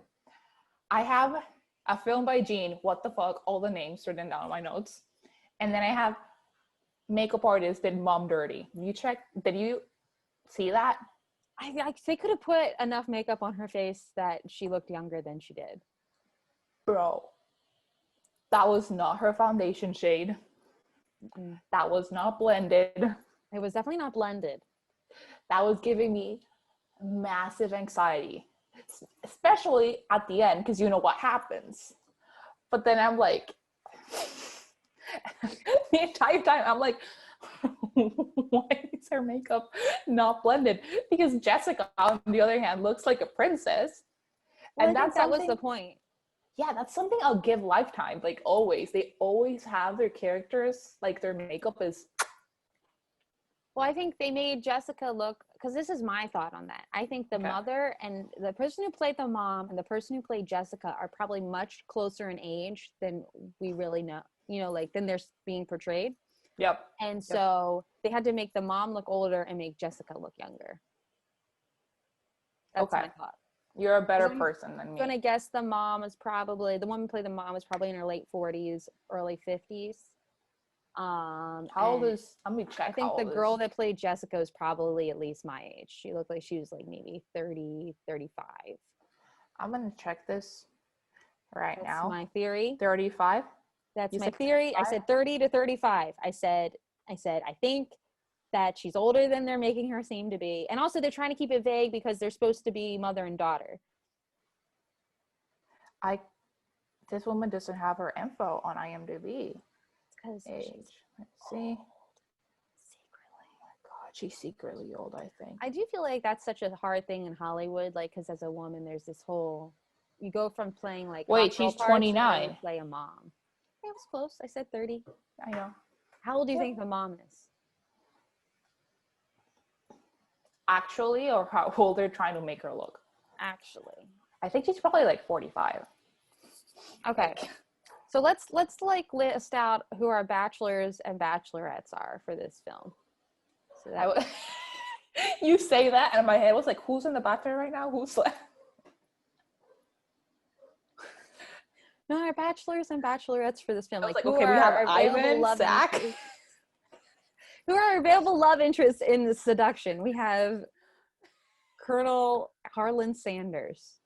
I have a film by Gene, what the fuck, all the names written down in my notes. And then I have makeup artist did Mom Dirty. Did you see that? They could have put enough makeup on her face that she looked younger than she did. Bro, that was not her foundation shade. Mm-hmm. That was not blended. It was definitely not blended. That was giving me massive anxiety, especially at the end, because you know what happens. But then I'm like, the entire time, I'm like, why is her makeup not blended? Because Jessica, on the other hand, looks like a princess. Well, and that was the point. Yeah, that's something I'll give Lifetime. Like always, they always have their characters, like their makeup is. Well, I think they made Jessica look, because this is my thought on that. I think the mother and the person who played the mom and the person who played Jessica are probably much closer in age than we really know, than they're being portrayed. Yep. And so they had to make the mom look older and make Jessica look younger. That's my thought. You're a better person than me. I'm going to guess the woman who played the mom was probably in her late 40s, early 50s. How old is, let me check. I think the girl that played Jessica is probably at least my age. She looked like she was like maybe 30, 35. I'm going to check this now. That's my theory. 35? That's my theory. 35? I said 30 to 35. I said, I think that she's older than they're making her seem to be. And also they're trying to keep it vague because they're supposed to be mother and daughter. This woman doesn't have her info on IMDb. Because let's see. Secretly, oh my god, she's secretly old. I think. I do feel like that's such a hard thing in Hollywood, like because as a woman, there's this whole. You go from playing like. Wait, she's 29. Play a mom. I was close. I said 30. I know. How old do you think the mom is? Actually, or how old they're trying to make her look? Actually. I think she's probably like 45. Okay. So let's like list out who our bachelors and bachelorettes are for this film. So that You say that, and my head was like, "Who's in the Bachelor right now? Who's left?" No, our bachelors and bachelorettes for this film. I was like, who okay, we are have our available Ivan, love Zach. interests? Who are our available love interests in the seduction? We have Colonel Harlan Sanders.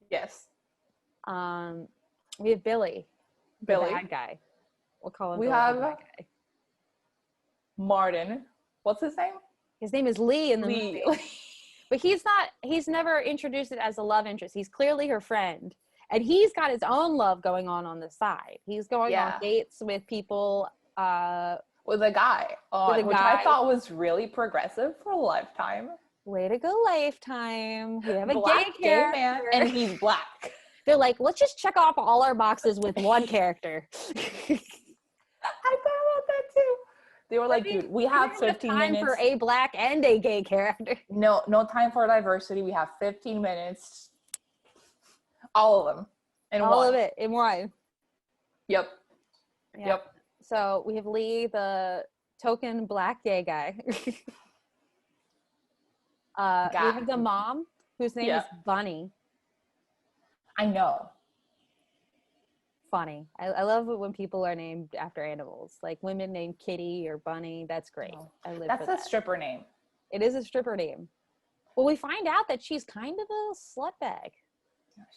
Yes. We have Billy, the Billy. bad guy. We'll call him We Billy, have the bad guy. Martin. What's his name? His name is Lee in the Lee. movie. But he's never introduced it as a love interest. He's clearly her friend. And he's got his own love going on the side. He's going on dates with people. With a guy. Which I thought was really progressive for Lifetime. Way to go, Lifetime. We have a Black gay man, and he's black. They're like, let's just check off all our boxes with one character. I thought about that too. They were like, dude, we have 15 time minutes for a black and a gay character. No time for diversity. We have 15 minutes. All of them. All of it in one. Yep. So we have Lee, the token black gay guy. We have the mom, whose name is Bunny. I know. Funny. I love it when people are named after animals, like women named Kitty or Bunny. That's great. Oh, I live that's for that. a stripper name. It is a stripper name. Well, we find out that she's kind of a slut bag.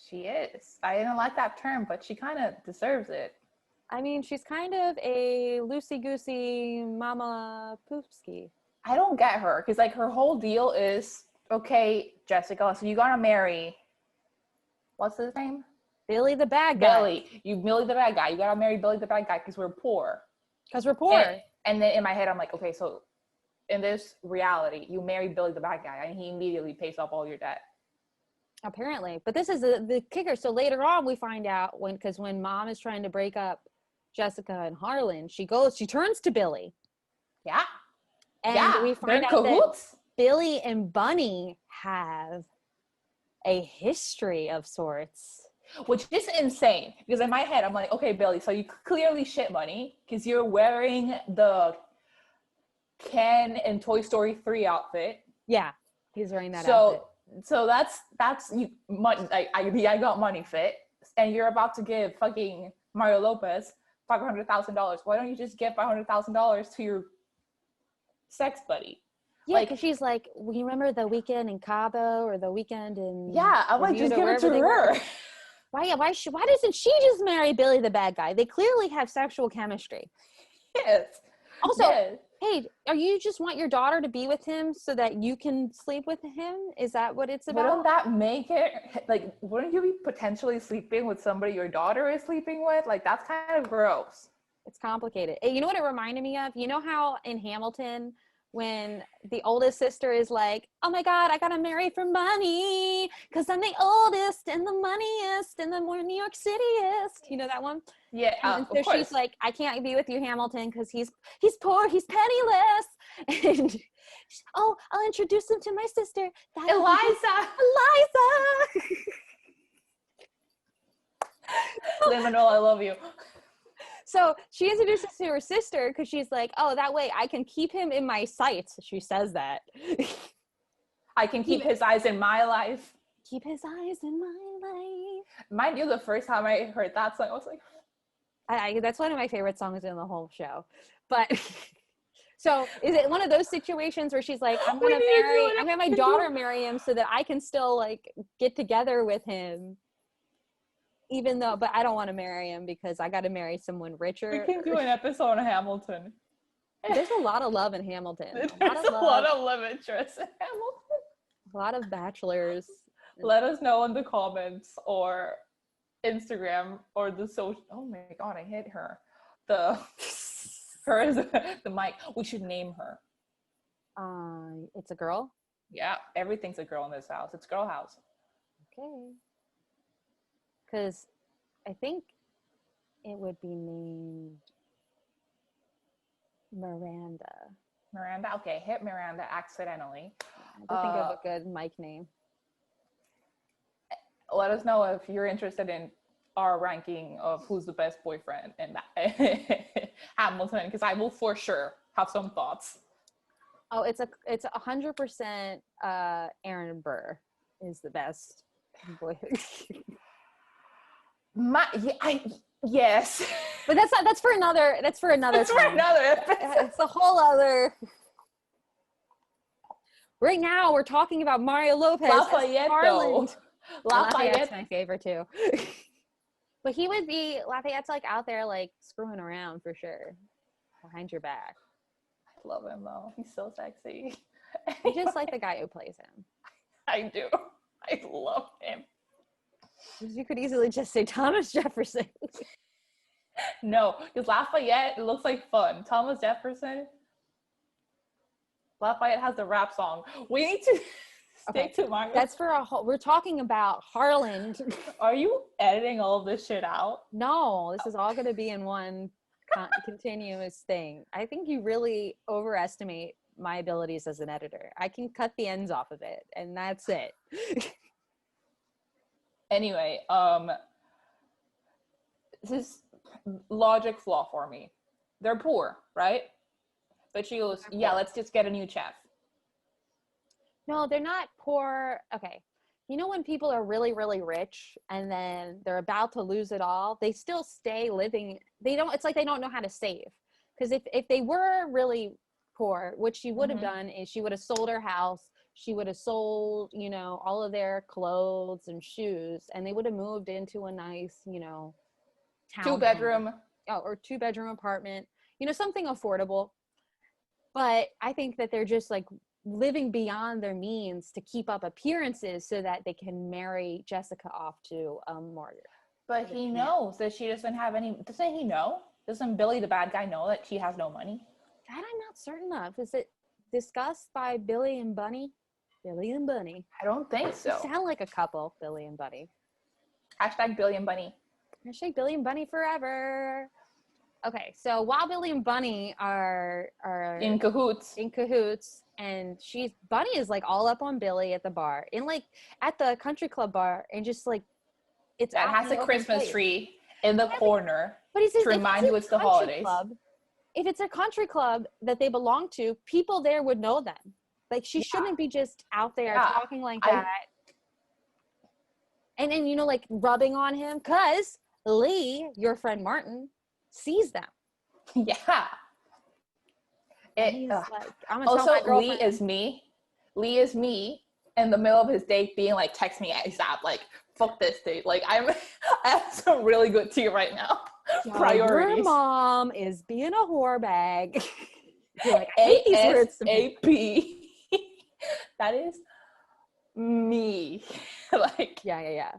She is. I didn't like that term, but she kind of deserves it. I mean, she's kind of a loosey-goosey mama poopski. I don't get her, because like her whole deal is, okay, Jessica, so you gotta marry, what's his name? Billy the bad guy. Billy the bad guy. You gotta marry Billy the bad guy because we're poor. Because we're poor. And then in my head, I'm like, okay, so in this reality, you marry Billy the bad guy, and he immediately pays off all your debt. Apparently. But this is the kicker. So later on, we find out when mom is trying to break up Jessica and Harlan, she turns to Billy. Yeah. And we find out that Billy and Bunny have a history of sorts. Which is insane, because in my head, I'm like, okay, Billy, so you clearly shit money because you're wearing the Ken and Toy Story 3 outfit. Yeah, he's wearing that outfit. So that's you money. I got money fit, and you're about to give fucking Mario Lopez $500,000. Why don't you just give $500,000 to your sex buddy? Yeah, because she's like, well, you remember the weekend in Cabo or the weekend in I'm like, just give it to her. Why doesn't she just marry Billy the bad guy? They clearly have sexual chemistry. Yes. Also, hey, you just want your daughter to be with him so that you can sleep with him? Is that what it's about? Wouldn't that make it, like, wouldn't you be potentially sleeping with somebody your daughter is sleeping with? Like, that's kind of gross. It's complicated. You know what it reminded me of? You know how in Hamilton, when the oldest sister is like, oh my God, I gotta marry for money because I'm the oldest and the moneyest and the more New York Cityest. You know that one? Yeah, and so she's like, I can't be with you, Hamilton, because he's poor, he's penniless. And I'll introduce him to my sister. Eliza. Liminal, I love you. So she introduces to her sister because she's like, oh, that way I can keep him in my sights. She says that. I can keep his eyes in my life. Keep his eyes in my life. Mind you, the first time I heard that song, I was like, that's one of my favorite songs in the whole show. But so is it one of those situations where she's like, I'm gonna have my daughter marry him so that I can still like get together with him, even though, but I don't want to marry him because I got to marry someone richer. We can do an episode on Hamilton. There's a lot of love in Hamilton. There's a lot of love interest in Hamilton. A lot of bachelors. Let us know in the comments or Instagram or the social. Oh my God, I hit her. The mic. We should name her. It's a girl. Yeah, everything's a girl in this house. It's Girl House. Okay. Because I think it would be named Miranda. Miranda? Okay, hit Miranda accidentally. I don't think of a good Mike name. let us know if you're interested in our ranking of who's the best boyfriend in Hamilton, because I will for sure have some thoughts. Oh, it's 100% Aaron Burr is the best boyfriend. Yes. But that's for another time. For another episode. It's a whole other. Right now we're talking about Mario Lopez. Lafayette though. Lafayette's my favorite too. But Lafayette's like out there like screwing around for sure. Behind your back. I love him though. He's so sexy. I just like the guy who plays him. I do. I love him. You could easily just say Thomas Jefferson. No, because Lafayette looks like fun. Thomas Jefferson. Lafayette has the rap song. We need to stick to Mario. That's for a whole. We're talking about Harland. Are you editing all of this shit out? No, this is all going to be in one continuous thing. I think you really overestimate my abilities as an editor. I can cut the ends off of it, and that's it. Anyway, this is logic flaw for me. They're poor, right? But she goes, yeah, let's just get a new chef. No, they're not poor. Okay. You know when people are really, really rich and then they're about to lose it all, they still stay living. It's like they don't know how to save. Because if they were really poor, what she would have done is she would have sold her house. She would have sold, all of their clothes and shoes, and they would have moved into a nice, town. 2-bedroom. Or 2-bedroom apartment, something affordable. But I think that they're just like living beyond their means to keep up appearances so that they can marry Jessica off to Morgan. But he knows that she doesn't have any. Doesn't he know? Doesn't Billy, the bad guy, know that she has no money? That I'm not certain of. Is it discussed by Billy and Bunny? Billy and Bunny. I don't think so. They sound like a couple, Billy and Bunny. Hashtag Billy and Bunny. Hashtag Billy and Bunny forever. Okay, so while Billy and Bunny are in cahoots, and Bunny is like all up on Billy at the bar, at the country club bar, and just like it's that has a Christmas tree in the corner, but he says, to remind you it's the holidays. If it's a country club that they belong to, people there would know them. Like she shouldn't be just out there talking like that, and then like rubbing on him, because Lee, your friend Martin, sees them. Yeah. He's like, I'm gonna also, tell my girlfriend. Lee is me in the middle of his date being like, text me ASAP, like, fuck this date. Like, I have some really good tea right now. Priorities. Your mom is being a whore bag. You're like, I hate these words. ASAP. That is me. Like, yeah.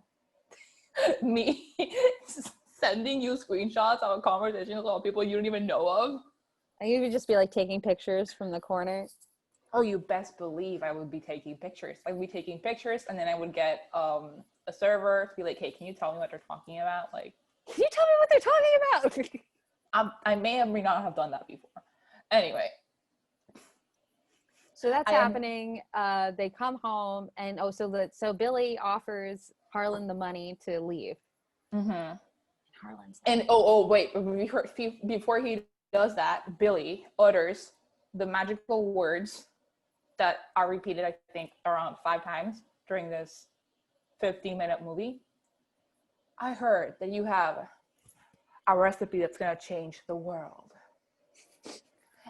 Me sending you screenshots of a conversation with people you don't even know of. And you would just be like taking pictures from the corner. Oh, you best believe I would be taking pictures. I would be taking pictures, and then I would get a server to be like, hey, can you tell me what they're talking about? Like, can you tell me what they're talking about? I may or may not have done that before. Anyway. So that's happening. They come home, and so Billy offers Harlan the money to leave. Mm-hmm. Harlan's and wait, before he does that, Billy utters the magical words that are repeated, I think, around 5 times during this 15-minute movie. I heard that you have a recipe that's gonna change the world.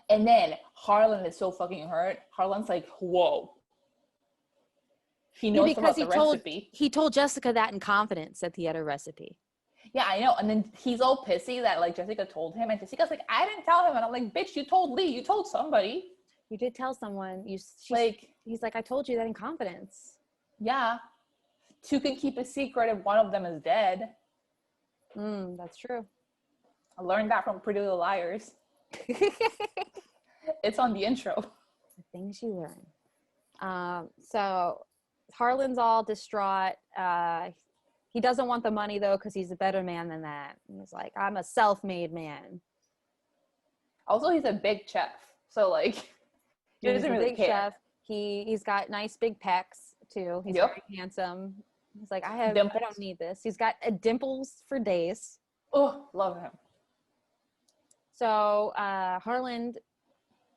And then Harlan is so fucking hurt. Harlan's like, whoa. He knows about the recipe. He told Jessica that in confidence that he had a recipe. Yeah, I know. And then he's all pissy that like Jessica told him, and Jessica's like, I didn't tell him. And I'm like, bitch, you told Lee. You told somebody. You did tell someone. He's like, I told you that in confidence. Yeah. 2 can keep a secret if one of them is dead. That's true. I learned that from Pretty Little Liars. It's on the intro. The things you learn. So Harlan's all distraught. He doesn't want the money though, because he's a better man than that. He's like, I'm a self-made man. Also, he's a big chef, so like, he doesn't really care. Chef. He's got nice big pecs too. He's very handsome. He's like, I Dimples. don't need this. He's got dimples for days. Oh, love him. So Harland,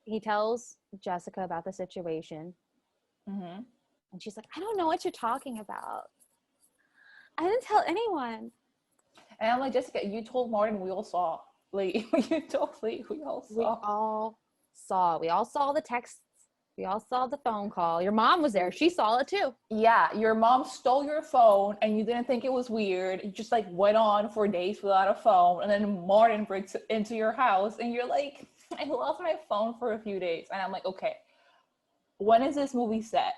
he tells Jessica about the situation. Mm-hmm. And she's like, I don't know what you're talking about. I didn't tell anyone. And I'm like, Jessica, you told Martin, we all saw. Like, you told Lee, we all saw. We all saw the texts. We all saw the phone call. Your mom was there. She saw it too. Yeah, your mom stole your phone and you didn't think it was weird. You just like went on for days without a phone. And then Martin breaks into your house and you're like, I lost my phone for a few days. And I'm like, okay, when is this movie set?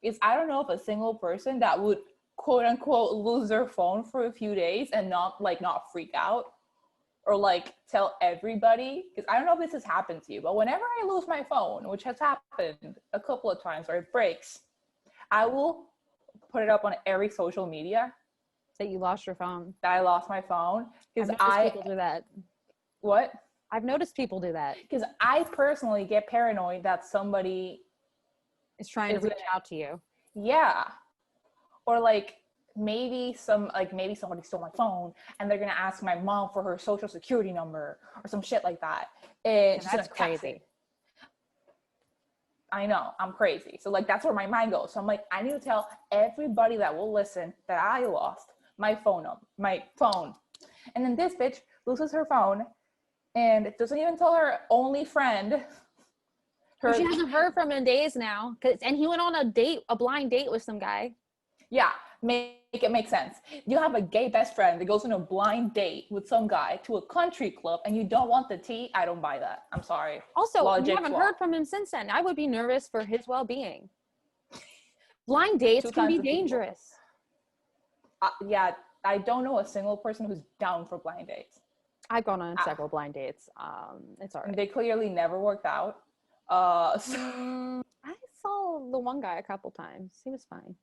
Because I don't know if a single person that would quote unquote lose their phone for a few days and not freak out or like tell everybody, because I don't know if this has happened to you, but whenever I lose my phone, which has happened a couple of times, or it breaks, I will put it up on every social media that you lost your phone. That I lost my phone. Because people do that. What? I've noticed people do that. Because I personally get paranoid that somebody is trying to reach out to you. Yeah. Or like maybe somebody stole my phone and they're gonna ask my mom for her social security number or some shit like that. And that's crazy. I know, I'm crazy. So like that's where my mind goes. So I'm like, I need to tell everybody that will listen that I lost my phone. And then this bitch loses her phone and it doesn't even tell her only friend. She hasn't heard from him in days now. And he went on a blind date with some guy. Yeah, make it make sense. You have a gay best friend that goes on a blind date with some guy to a country club and you don't want the tea. I don't buy that. I'm sorry. Also, you haven't heard from him since then. I would be nervous for his well-being. Blind dates can be dangerous. Yeah, I don't know a single person who's down for blind dates. I've gone on several blind dates. It's all right. They clearly never worked out. I saw the one guy a couple times. He was fine.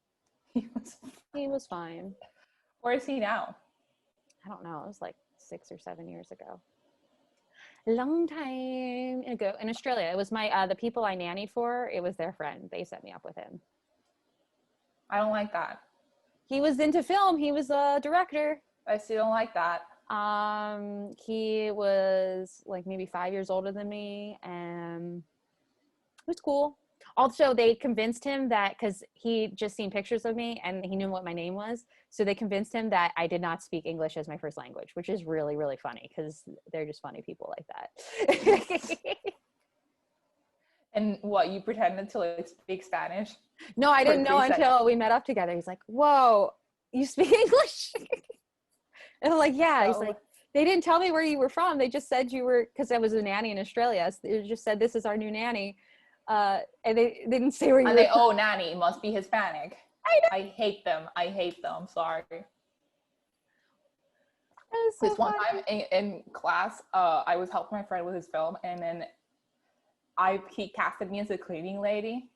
He was fine. Where is he now? I don't know. It was like 6 or 7 years ago. A long time ago in Australia. It was my the people I nannied for. It was their friend. They set me up with him. I don't like that. He was into film. He was a director. I still don't like that. He was like maybe 5 years older than me, and it was cool. Also, they convinced him that, because he just seen pictures of me and he knew what my name was, so they convinced him that I did not speak English as my first language, which is really, really funny because they're just funny people like that. And what, you pretended to like speak Spanish? No, I didn't know until we met up together. He's like, whoa, you speak English? And I'm like, yeah. He's like, they didn't tell me where you were from. They just said you were, because I was a nanny in Australia. So they just said, this is our new nanny. And they didn't say where you were from. Nanny must be Hispanic. I hate them. Sorry. This one time in class, I was helping my friend with his film, and then he casted me as a cleaning lady.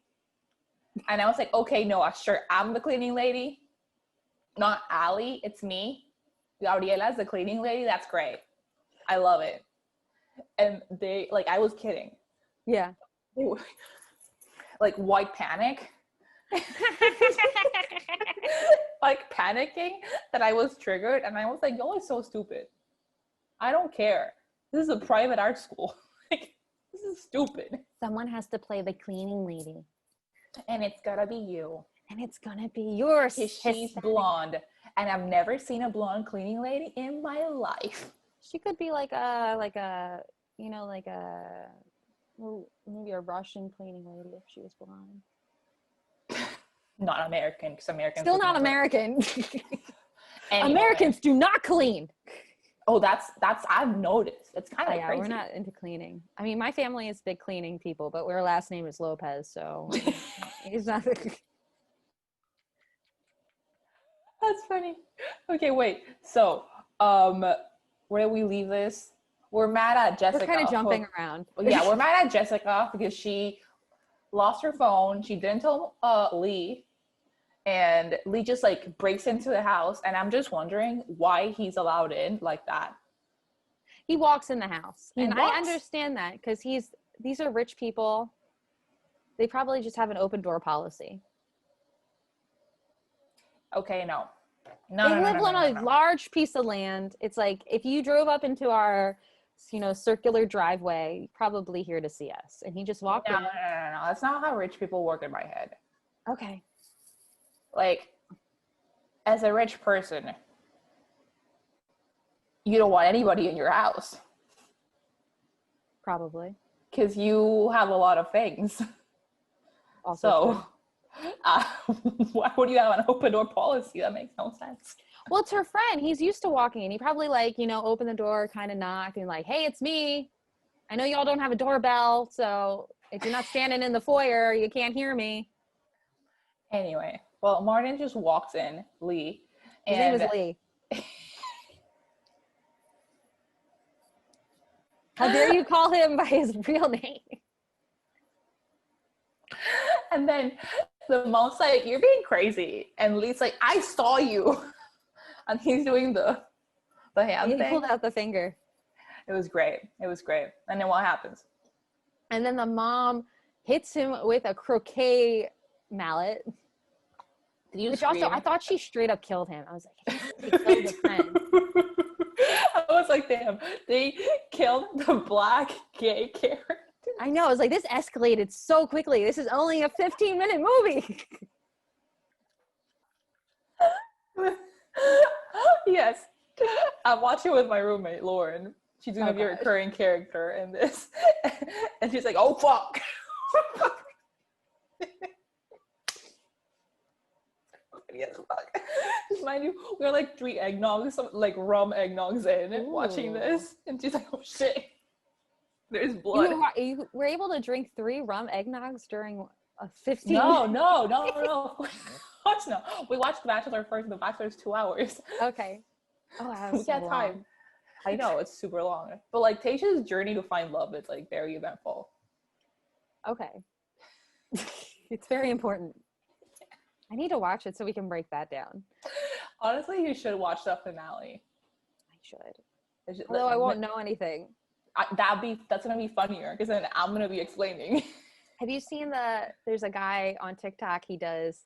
And I was like, okay, no, sure, I'm the cleaning lady. Not Allie, it's me. Gabriela's the cleaning lady. That's great. I love it. And they, like, I was kidding. Yeah. They were, like, white panic. Like, panicking that I was triggered. And I was like, y'all are so stupid. I don't care. This is a private art school. Like, this is stupid. Someone has to play the cleaning lady. And it's gotta be you. And it's gonna be yours. She's blonde. And I've never seen a blonde cleaning lady in my life. She could be like a maybe a Russian cleaning lady if she was blonde. Not American, because Americans still not American. Americans do not clean. Oh, that's I've noticed. It's kind of crazy. We're not into cleaning. I mean, my family is big cleaning people, but our last name is Lopez, so he's not. That's funny. Okay, wait. So, where do we leave this? We're mad at Jessica. We're kind of jumping around. Yeah, we're mad at Jessica because she lost her phone. She didn't tell Lee. And Lee just like breaks into the house. And I'm just wondering why he's allowed in like that. He walks in the house. I understand that because these are rich people. They probably just have an open door policy. Okay, no. They live on a large piece of land. It's like if you drove up into our, circular driveway, you're probably here to see us. And he just walked in. No. That's not how rich people work in my head. Okay. Like, as a rich person, you don't want anybody in your house. Probably. Because you have a lot of things. Also why would you have an open door policy? That makes no sense. Well, it's her friend. He's used to walking in. He probably open the door, kind of knock and like, hey, it's me. I know y'all don't have a doorbell, so if you're not standing in the foyer, you can't hear me. Anyway, well, Martin just walks in, Lee. His name is Lee. How dare you call him by his real name? And then the mom's like, you're being crazy. And Lee's like, I saw you. And he's doing the hand thing. He pulled out the finger. It was great. And then what happens? And then the mom hits him with a croquet mallet. Which also, I thought she straight up killed him. I was like, she killed his friend. I was like, damn, they killed the black gay character. I know. I was like, this escalated so quickly. This is only a 15-minute movie. Yes. I'm watching with my roommate, Lauren. She's going to be a recurring character in this. And she's like, oh, fuck. Yes, fuck. Just mind you, we're like 3 eggnogs, like rum eggnogs in, watching this. And she's like, oh, shit. There's blood. You were able to drink 3 rum eggnogs during a 15 No. Watch no. We watched The Bachelor first. The Bachelor's 2 hours. Okay. Oh, that was we got time. I know, it's super long. But like Tayshia's journey to find love is like very eventful. Okay. It's very important. I need to watch it so we can break that down. Honestly, you should watch the finale. I should. Although I won't know anything. That's gonna be funnier because then I'm gonna be explaining. Have you seen there's a guy on TikTok, he does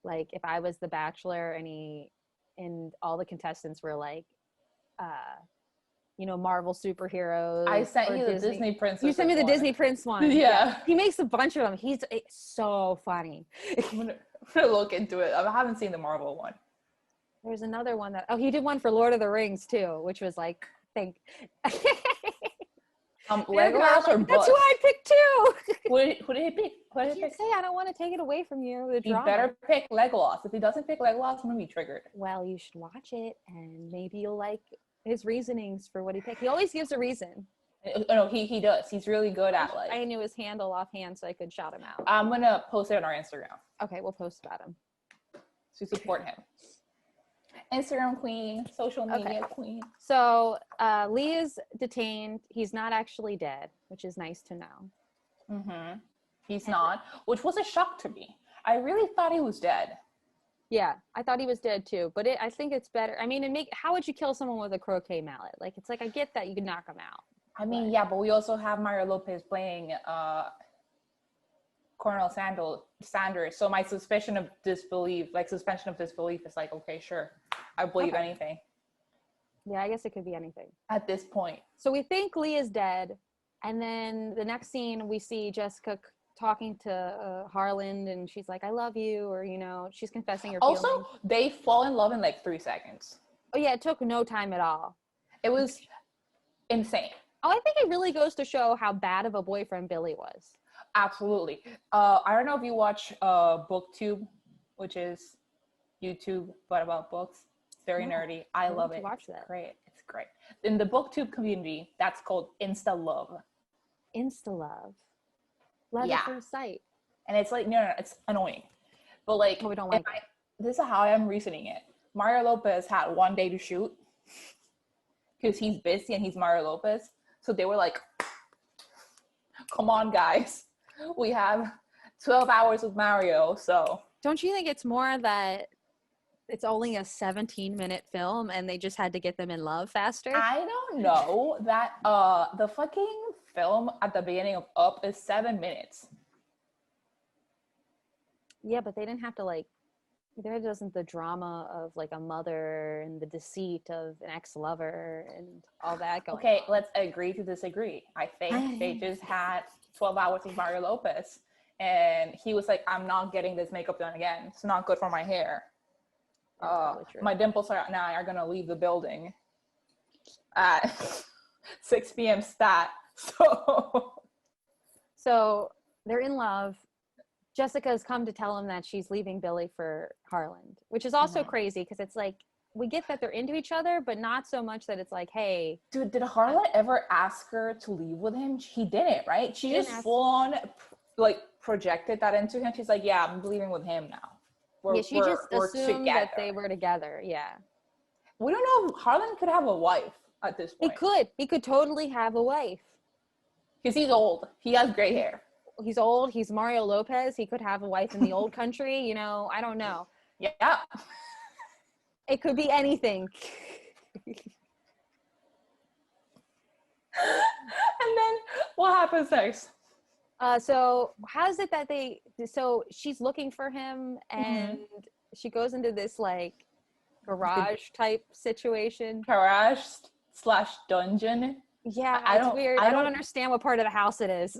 like if I was the Bachelor and all the contestants were like Marvel superheroes. I sent you the Disney Princess. You sent me the Disney Prince one. Yeah. He makes a bunch of them. It's so funny. I'm gonna look into it. I haven't seen the Marvel one. There's another one he did one for Lord of the Rings too, which was like Legolas or Bush? That's who I picked too. Who did he pick? I can't say. I don't want to take it away from you. He better pick Legolas. If he doesn't pick Legolas, I'm gonna be triggered. Well, you should watch it, and maybe you'll like his reasonings for what he picked. He always gives a reason. No, he does. He's really good at like. I knew his handle offhand, so I could shout him out. I'm gonna post it on our Instagram. Okay, we'll post about him. To support him. Instagram queen, social media queen. So Lee is detained. He's not actually dead, which is nice to know. Mm-hmm. He's not, which was a shock to me. I really thought he was dead. Yeah, I thought he was dead too. But I think it's better. I mean, how would you kill someone with a croquet mallet? Like, it's like, I get that you could knock him out. I mean, yeah, but we also have Mario Lopez playing Colonel Sanders. So my suspension of disbelief is like, okay, sure. I believe anything. Yeah, I guess it could be anything. At this point. So we think Lee is dead. And then the next scene, we see Jessica talking to Harland. And she's like, I love you. Or, she's confessing her feelings. Also, they fall in love in like 3 seconds. Oh, yeah. It took no time at all. It was insane. Oh, I think it really goes to show how bad of a boyfriend Billy was. Absolutely. I don't know if you watch BookTube, which is YouTube, but about books. It's very nerdy. I love it. Watch that. It's great. In the BookTube community, that's called Insta Love. Insta Love. Love at first sight. And it's like, no, it's annoying. But like, we don't like it. This is how I'm reasoning it. Mario Lopez had 1 day to shoot because he's busy and he's Mario Lopez. So they were like, come on, guys. We have 12 hours with Mario, so. Don't you think it's more that it's only a 17-minute film and they just had to get them in love faster? I don't know. That the fucking film at the beginning of Up is 7 minutes. Yeah, but they didn't have to like there doesn't the drama of like a mother and the deceit of an ex-lover and all that going Okay, on. let's agree to disagree. I think they just had 12 hours with Mario Lopez, and he was like, I'm not getting this makeup done again. It's not good for my hair. My dimples are gonna leave the building at 6 p.m. stat. So they're in love. Jessica's come to tell him that she's leaving Billy for Harland, which is also crazy because it's like, we get that they're into each other, but not so much that it's like, hey. Dude, did Harland ever ask her to leave with him? He didn't, right? She just full on like projected that into him. She's like, yeah, I'm leaving with him now. She just assumed together. that they were together. Yeah. We don't know. Harland could have a wife at this point. He could totally have a wife. Because he's old. He has gray hair. He's old. He's Mario Lopez. He could have a wife in the old country. You know, I don't know. Yeah. It could be anything. And then what happens next? So how is it that so she's looking for him and she goes into this like garage type situation. Garage / dungeon. Yeah, it's weird. I don't understand what part of the house it is.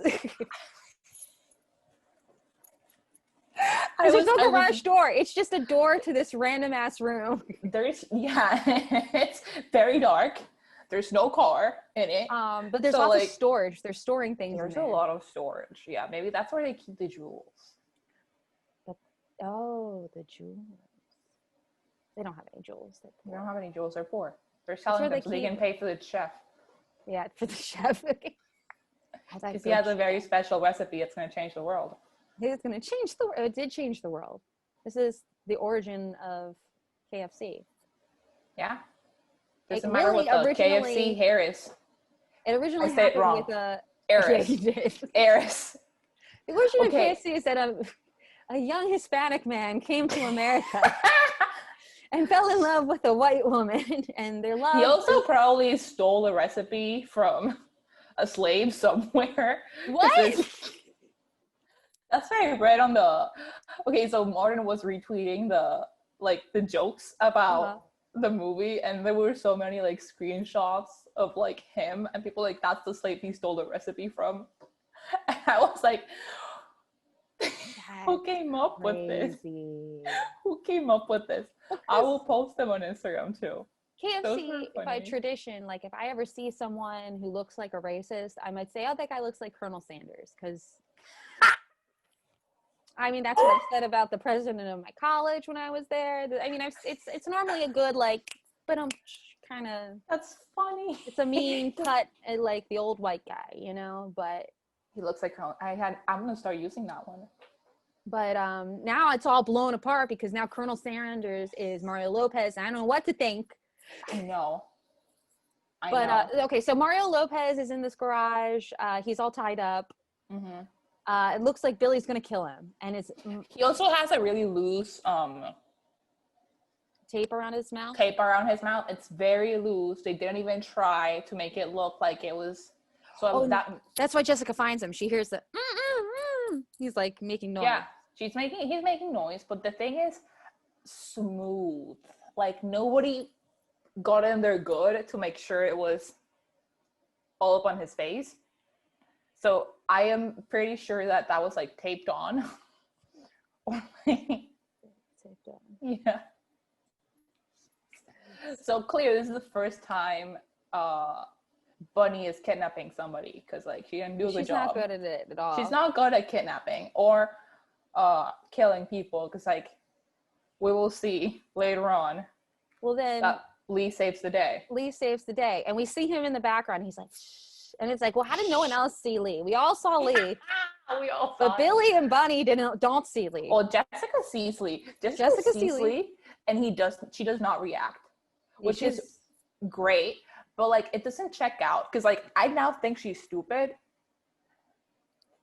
There's no garage door. It's just a door to this random ass room. It's very dark. There's no car in it. But there's lots of storage. They're storing things. There's a lot of storage. Yeah, maybe that's where they keep the jewels. The jewels. They don't have any jewels. They don't have any jewels. They're poor. They're selling them so they can pay for the chef. Yeah, for the chef. Because he has a very special recipe. It's going to change the world. It's going to change the world. It did change the world. This is the origin of KFC. Yeah. Doesn't matter what the KFC Harris. It originally started wrong. With a Eris. Yeah, you did. Eris. The origin of KFC is that a young Hispanic man came to America and fell in love with a white woman, and their love. He also probably stole a recipe from a slave somewhere. What? That's what I read on the. Okay, so Martin was retweeting the jokes about the movie, and there were so many like screenshots of like him and people like, that's the slave he stole the recipe from. And I was like, who came up with this? Who came up with this? I will post them on Instagram too. KFC, by tradition, like if I ever see someone who looks like a racist, I might say, oh, that guy looks like Colonel Sanders, because I mean, that's what I said about the president of my college when I was there. I mean, it's normally a good, like, but I'm kind of. That's funny. It's a mean cut at like the old white guy, you know, but. He looks like Colonel. I'm going to start using that one. But now it's all blown apart because now Colonel Sanders is Mario Lopez. I don't know what to think. I know. Okay, so Mario Lopez is in this garage. He's all tied up. Mm-hmm. It looks like Billy's gonna kill him, and he also has a really loose tape around his mouth. It's very loose. They didn't even try to make it look like it was. So that's why Jessica finds him. She hears the. He's like making noise. Yeah, he's making noise, but the thing is smooth. Like nobody got in there good to make sure it was all up on his face. So I am pretty sure that was like taped on. Taped on. Yeah. So clear, this is the first time Bunny is kidnapping somebody, because like she didn't do a good job. She's not good at it at all. She's not good at kidnapping or killing people, because like we will see later on. Well, then Lee saves the day. And we see him in the background. He's like, shh. And it's like, well, how did no one else see Lee? We all saw Lee. But Billy and Bunny don't see Lee. Well, Jessica sees Lee. Jessica sees Lee, and she does not react, which is great. But like, it doesn't check out, because like I now think she's stupid.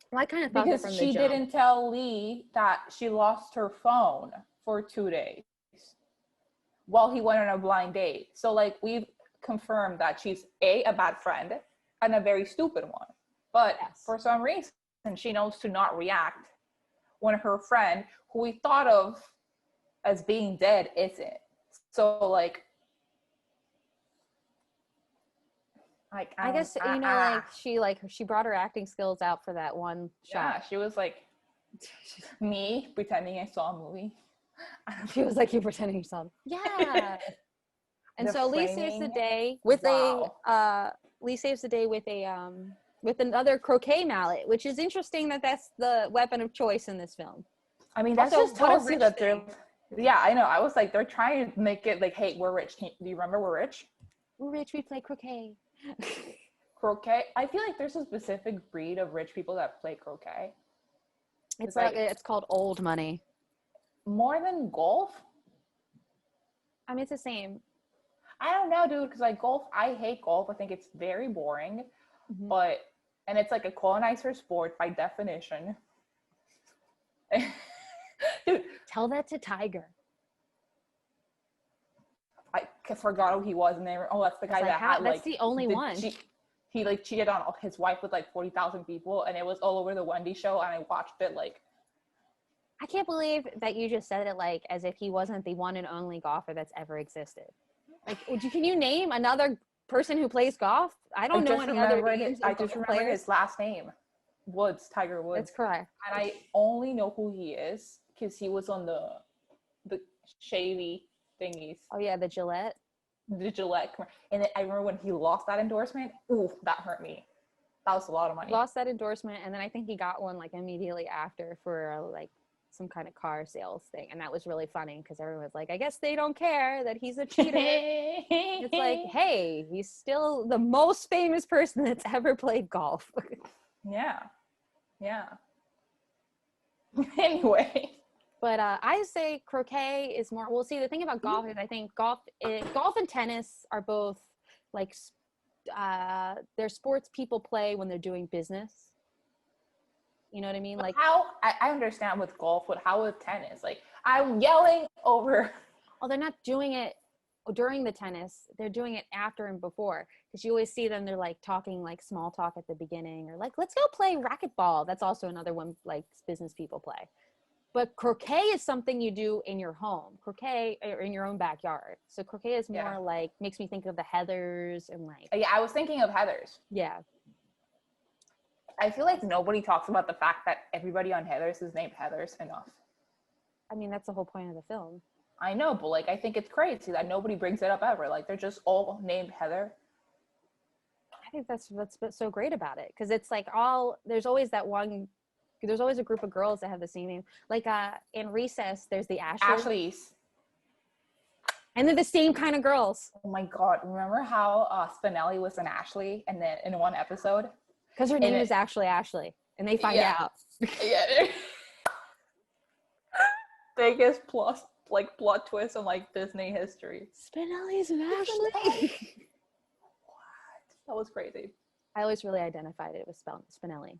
Well, I kind of thought because that from she didn't tell Lee that she lost her phone for 2 days while he went on a blind date. So like, we've confirmed that she's a bad friend and a very stupid one. But for some reason, she knows to not react when her friend, who we thought of as being dead isn't. So like I guess you know, she brought her acting skills out for that one shot. Yeah, she was like me pretending I saw a movie. She was like, you pretending you saw. Yeah. And The so Lee saves the day with Lee saves the day with another croquet mallet, which is interesting that that's the weapon of choice in this film. I mean, that's also, just tells you that they're. Yeah, I know. I was like, they're trying to make it like, hey, we're rich. Do you remember we're rich? We're rich. We play croquet. Croquet. I feel like there's a specific breed of rich people that play croquet. It's like it's called old money. More than golf? I mean, it's the same. I don't know, dude, because like golf, I hate golf. I think it's very boring, and it's like a colonizer sport by definition. Dude, tell that to Tiger. I forgot who he was, and they were, that's the guy that had that's the only one. He like cheated on his wife with like 40,000 people, and it was all over the Wendy show, and I watched it like. I can't believe that you just said it like as if he wasn't the one and only golfer that's ever existed. Like, can you name another person who plays golf? I don't know any other names. I just remember his last name. Woods, Tiger Woods. That's correct. And I only know who he is because he was on the shady thingies. Oh yeah, the Gillette. The Gillette. And I remember when he lost that endorsement. Ooh, that hurt me. That was a lot of money. Lost that endorsement, and then I think he got one like immediately after for like some kind of car sales thing, and that was really funny because everyone was like, I guess they don't care that he's a cheater. It's like, hey, he's still the most famous person that's ever played golf. Yeah anyway, but I say croquet is more. Well, see, the thing about golf is I think golf and tennis are both like they're sports people play when they're doing business. You know what I mean? Like how I understand with golf, but how with tennis? Like I'm yelling over. Oh, they're not doing it during the tennis. They're doing it after and before. Because you always see them. They're like talking like small talk at the beginning, or like let's go play racquetball. That's also another one like business people play. But croquet is something you do in your home. Croquet or in your own backyard. So croquet is more like makes me think of the Heathers and like. Yeah, I was thinking of Heathers. Yeah. I feel like nobody talks about the fact that everybody on Heathers is named Heathers enough. I mean, that's the whole point of the film. I know, but like, I think it's crazy that nobody brings it up ever. Like, they're just all named Heather. I think that's what's so great about it. Because it's like there's always a group of girls that have the same name. Like in Recess, there's the Ashleys. And they're the same kind of girls. Oh my God. Remember how Spinelli was an Ashley and then in one episode? Because her name is actually Ashley, and they find out. Yeah. Biggest plot twist in like Disney history. Spinelli's an Ashley. What? That was crazy. I always really identified it with Spinelli.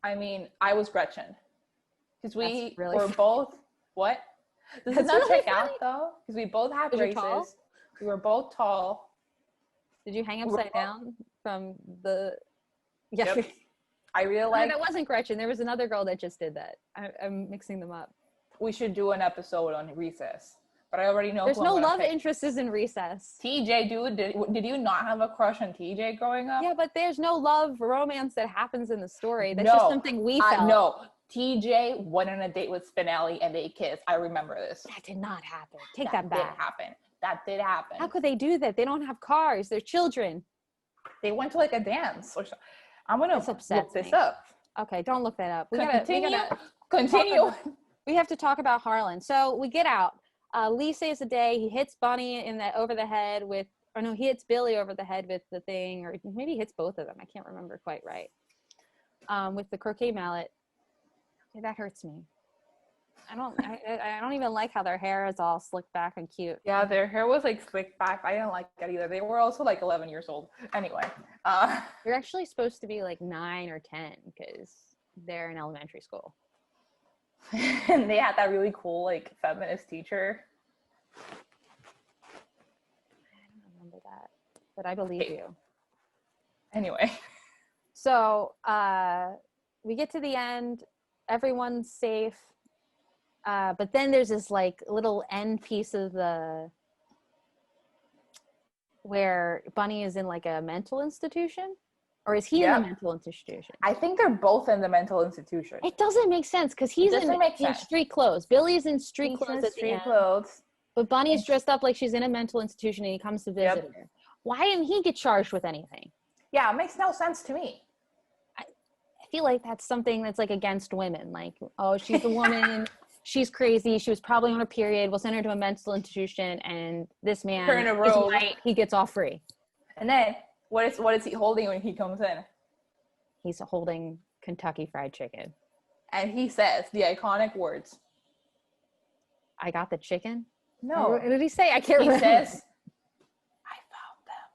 I mean, I was Gretchen. Because we were both, what? Does it not really check out though? Because we both had braces. We were both tall. Did you hang upside down from the... Yeah. Yep. I really like. That wasn't Gretchen. There was another girl that just did that. I'm mixing them up. We should do an episode on Recess, but I already know. There's no love interests in Recess. TJ, dude, did you not have a crush on TJ growing up? Yeah, but there's no love romance that happens in the story. That's just something we felt. No, TJ went on a date with Spinelli and they kissed. I remember this. That did not happen. Take that back. That did happen. How could they do that? They don't have cars. They're children. They went to like a dance or something. I'm gonna look this up. Okay, don't look that up. We continue. We have to talk about Harlan. So we get out. Lee saves the day. He hits Bunny over the head with, or no, he hits Billy over the head with the thing, or maybe he hits both of them. I can't remember quite right. With the croquet mallet. Okay, that hurts me. I don't even like how their hair is all slicked back and cute. Yeah, their hair was like slicked back. I didn't like that either. They were also like 11 years old. Anyway. They're actually supposed to be like 9 or 10 because they're in elementary school. And they had that really cool like feminist teacher. I don't remember that, but I believe you. Anyway. So we get to the end. Everyone's safe. But then there's this like little end piece of where Bunny is in like a mental institution, or is he in the mental institution? I think they're both in the mental institution. It doesn't make sense because he's in street clothes. Billy's in street clothes at the end. But Bunny's dressed up like she's in a mental institution and he comes to visit her. Why didn't he get charged with anything? Yeah, it makes no sense to me. I feel like that's something that's like against women. Like, oh, she's a woman. She's crazy. She was probably on her period. We'll send her to a mental institution. And this man is white. He gets off free. And then what is he holding when he comes in? He's holding Kentucky Fried Chicken. And he says the iconic words. I got the chicken? No. What did he say? I can't remember. He says, I found them.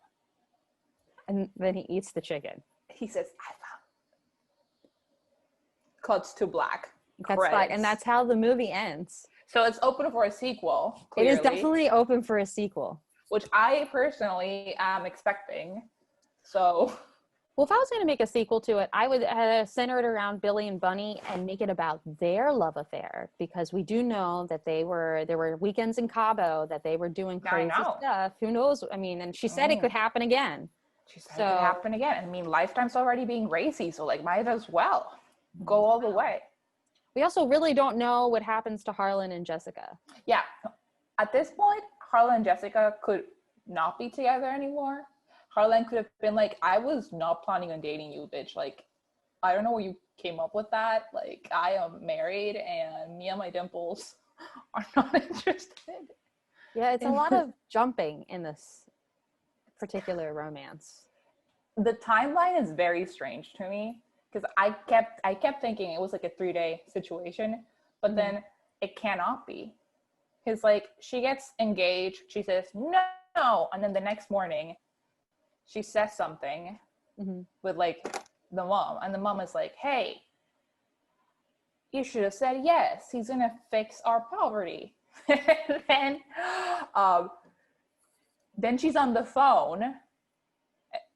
And then he eats the chicken. He says, I found them. Cuts to black. And that's how the movie ends. So it's open for a sequel. Clearly, it is definitely open for a sequel. Which I personally am expecting. So... Well, if I was going to make a sequel to it, I would center it around Billy and Bunny and make it about their love affair, because we do know that there were weekends in Cabo that they were doing crazy stuff. Who knows? I mean, and she said it could happen again. She said it could happen again. I mean, Lifetime's already being racy, so like might as well go all the way. We also really don't know what happens to Harlan and Jessica. Yeah. At this point, Harlan and Jessica could not be together anymore. Harlan could have been like, I was not planning on dating you, bitch. Like, I don't know where you came up with that. Like, I am married and me and my dimples are not interested. Yeah, it's a lot of jumping in this particular romance. The timeline is very strange to me because I kept thinking it was like a 3-day situation, but then it cannot be. Because like she gets engaged, she says no, and then the next morning she says something with like the mom, and the mom is like, hey, you should have said yes, he's gonna fix our poverty. Then she's on the phone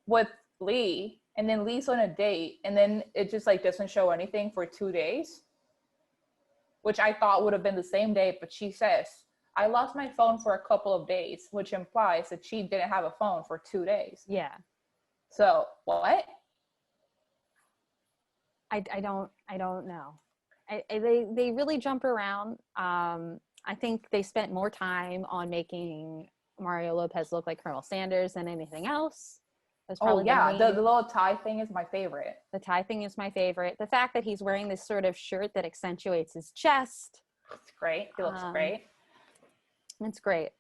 with Lee, and then Lee's on a date, and then it just like doesn't show anything for 2 days, which I thought would have been the same day, but she says, I lost my phone for a couple of days, which implies that she didn't have a phone for 2 days. Yeah. So what? I don't know. They really jump around. I think they spent more time on making Mario Lopez look like Colonel Sanders than anything else. Oh yeah, the little tie thing is my favorite. The tie thing is my favorite. The fact that he's wearing this sort of shirt that accentuates his chest. It's great. He looks great. It's great.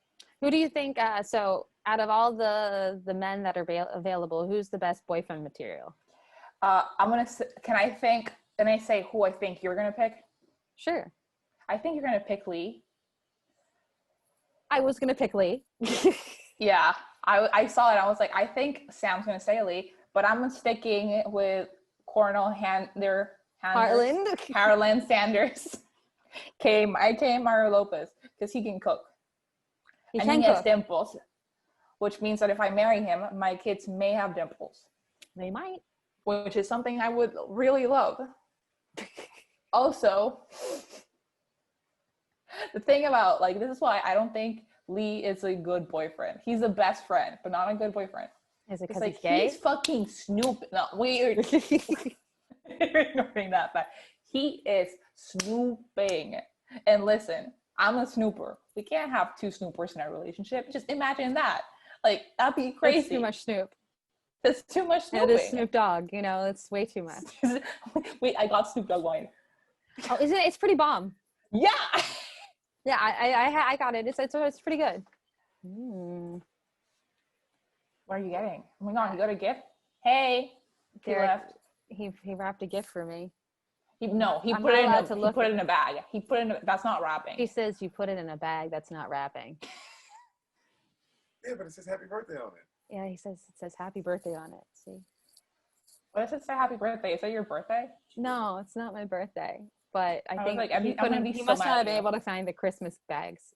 Who do you think, so out of all the men that are available, who's the best boyfriend material? Can I say who I think you're going to pick? Sure. I think you're going to pick Lee. I was going to pick Lee. Yeah. I saw it. I was like, I think Sam's going to say Lee, but I'm sticking with Harlan Sanders. I came Mario Lopez because he can cook. He has dimples, which means that if I marry him, my kids may have dimples. They might. Which is something I would really love. Also, the thing about, like, this is why I don't think Lee is a good boyfriend. He's a best friend, but not a good boyfriend. Is it because like, he's gay? He's fucking snooping. No, weird. Ignoring that fact. He is snooping. And listen, I'm a snooper. We can't have 2 snoopers in our relationship. Just imagine that. Like, that'd be crazy. That's too much Snoop. That's too much snooping. It is Snoop Dogg, it's way too much. Wait, I got Snoop Dogg wine. Oh, isn't it? It's pretty bomb. Yeah. Yeah, I got it. It's pretty good. What are you getting? Oh my god, you got a gift? Hey. He wrapped a gift for me. He put it in a bag. That's not wrapping. He says you put it in a bag. That's not wrapping. Yeah, but it says happy birthday on it. Yeah, it says happy birthday on it. See? What does it say happy birthday? Is that your birthday? No, it's not my birthday. But I think he so must not have been able to find the Christmas bags.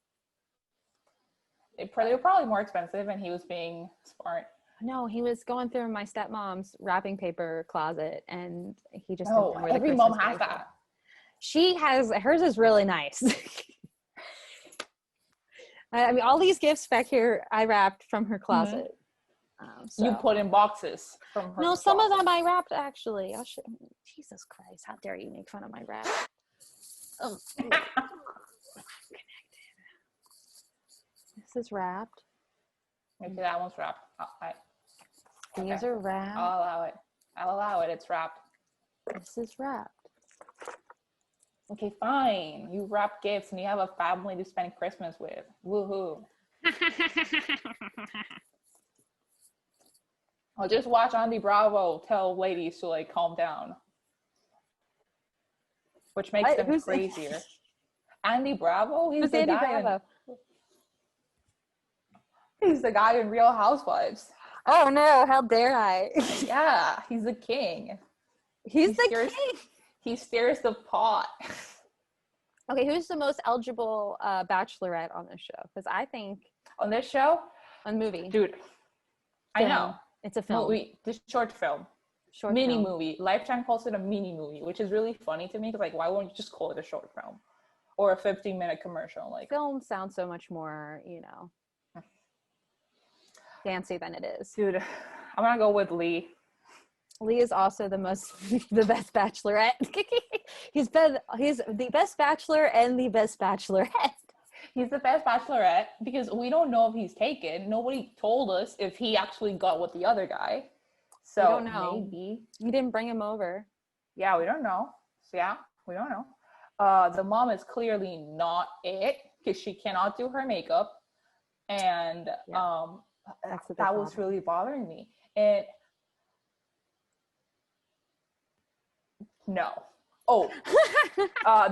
They were probably more expensive, and he was being smart. No, he was going through my stepmom's wrapping paper closet, and he just every mom has that. hers is really nice. I mean, all these gifts back here I wrapped from her closet. So. You put in boxes from her. No, some of them I wrapped actually. Jesus Christ! How dare you make fun of my wrap? Oh. This is wrapped. Okay, that one's wrapped. These are wrapped. I'll allow it. It's wrapped. This is wrapped. Okay, fine. You wrap gifts and you have a family to spend Christmas with. Woohoo. I'll just watch Andy Bravo tell ladies to like calm down. Which makes them crazier. Andy Bravo? He's the guy. He's the guy in Real Housewives. Oh no, how dare I? Yeah, he's the king. He's the king. He stirs the pot. Okay, who's the most eligible bachelorette on this show? Because I think on this show, on movie, dude, I know it's a film. This short film, movie. Lifetime calls it a mini movie, which is really funny to me because like, why won't you just call it a short film or a 15-minute commercial? Like, film sounds so much more, fancy than it is. Dude, I'm gonna go with Lee. Lee is also the best bachelorette. He's the best bachelor and the best bachelorette. He's the best bachelorette because we don't know if he's taken. Nobody told us if he actually got with the other guy. So we don't know. Maybe you didn't bring him over. Yeah, we don't know. We don't know. The mom is clearly not it because she cannot do her makeup, and that was really bothering me. And no. Oh,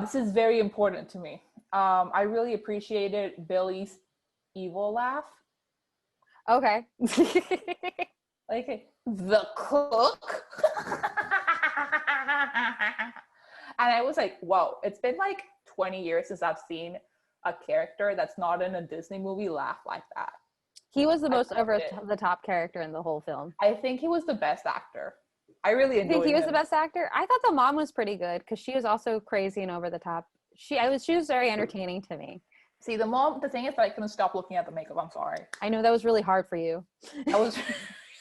this is very important to me. I really appreciated Billy's evil laugh. Okay. Like, the cook. And I was like, whoa, it's been like 20 years since I've seen a character that's not in a Disney movie laugh like that. He was the most over the top character in the whole film. I think he was the best actor. I really enjoyed him. I think he was the best actor. I thought the mom was pretty good because she was also crazy and over the top. She was very entertaining to me. See, the mom, the thing is that I couldn't stop looking at the makeup. I'm sorry. I know that was really hard for you. That was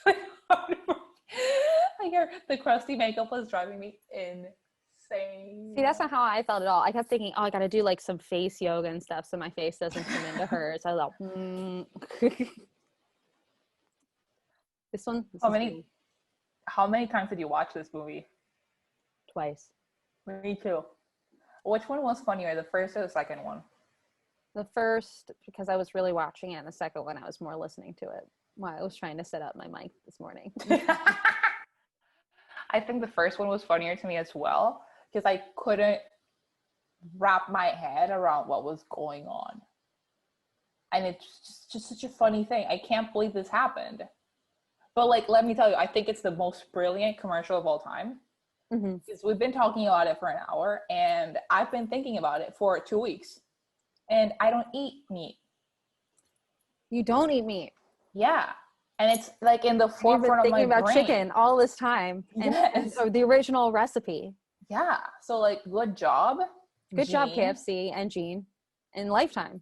really hard for me. Like, the crusty makeup was driving me insane. See, that's not how I felt at all. I kept thinking, I got to do like some face yoga and stuff so my face doesn't come into hers. I thought, This one. How many times did you watch this movie? Twice. Me too. Which one was funnier, the first or the second one? The first, because I was really watching it, and the second one, I was more listening to it while I was trying to set up my mic this morning. I think the first one was funnier to me as well, because I couldn't wrap my head around what was going on. And it's just such a funny thing. I can't believe this happened. But like, let me tell you, I think it's the most brilliant commercial of all time. Mm-hmm. Because we've been talking about it for an hour, and I've been thinking about it for 2 weeks. And I don't eat meat. You don't eat meat? Yeah. And it's like in the forefront of my brain. You've been thinking about chicken all this time. And so the original recipe. Yeah. So like, good job. Good job, KFC and Gene. And Lifetime.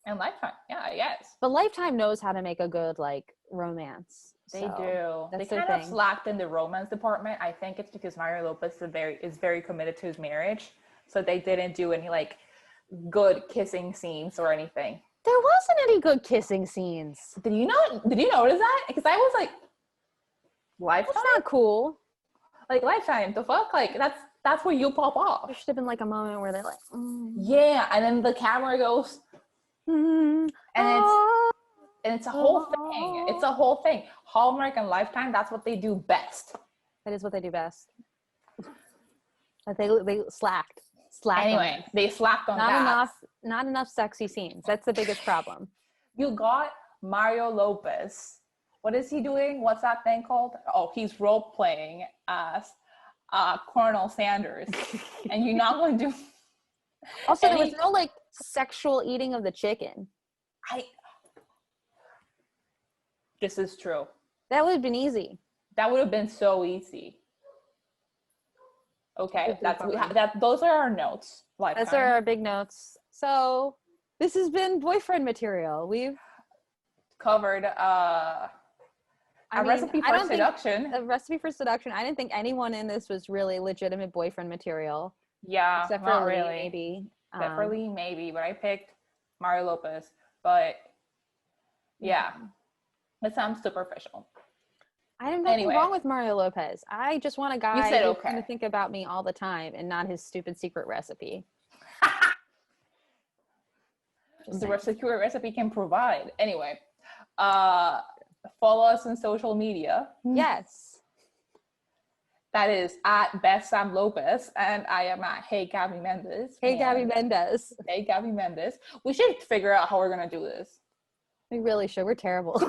And Lifetime. Yeah, I guess. But Lifetime knows how to make a good like romance. They do. They kind of slacked in the romance department. I think it's because Mario Lopez is very committed to his marriage. So they didn't do any like good kissing scenes or anything. There wasn't any good kissing scenes. Did you notice that? Because I was like, Lifetime? That's not cool. Like, Lifetime, the fuck? Like, that's where you pop off. There should have been like a moment where they're like, yeah, and then the camera goes, and it's a whole thing. It's a whole thing. Hallmark and Lifetime, that's what they do best. That is what they do best. But they slacked. Anyway, they slacked on that. Not enough sexy scenes. That's the biggest problem. You got Mario Lopez. What is he doing? What's that thing called? Oh, he's role playing as Colonel Sanders, and you're not going to do. Also, there was no like sexual eating of the chicken. This is true. That would have been easy. That would have been so easy. Okay, Forward. those are our notes. Those are our big notes. So this has been boyfriend material. We've covered A Recipe for Seduction. A Recipe for Seduction. I didn't think anyone in this was really legitimate boyfriend material. Yeah, except not for Lee, really. maybe. Except for Lee, maybe. But I picked Mario Lopez. But yeah, it sounds superficial. I have nothing wrong with Mario Lopez. I just want a guy who's going to think about me all the time and not his stupid secret recipe. The secret recipe can provide. Anyway, follow us on social media. Yes. That is at Best Sam Lopez, and I am at Hey Gaby Mendez. Hey Gaby Mendez. Hey Gaby Mendez. We should figure out how we're gonna do this. We really should. We're terrible.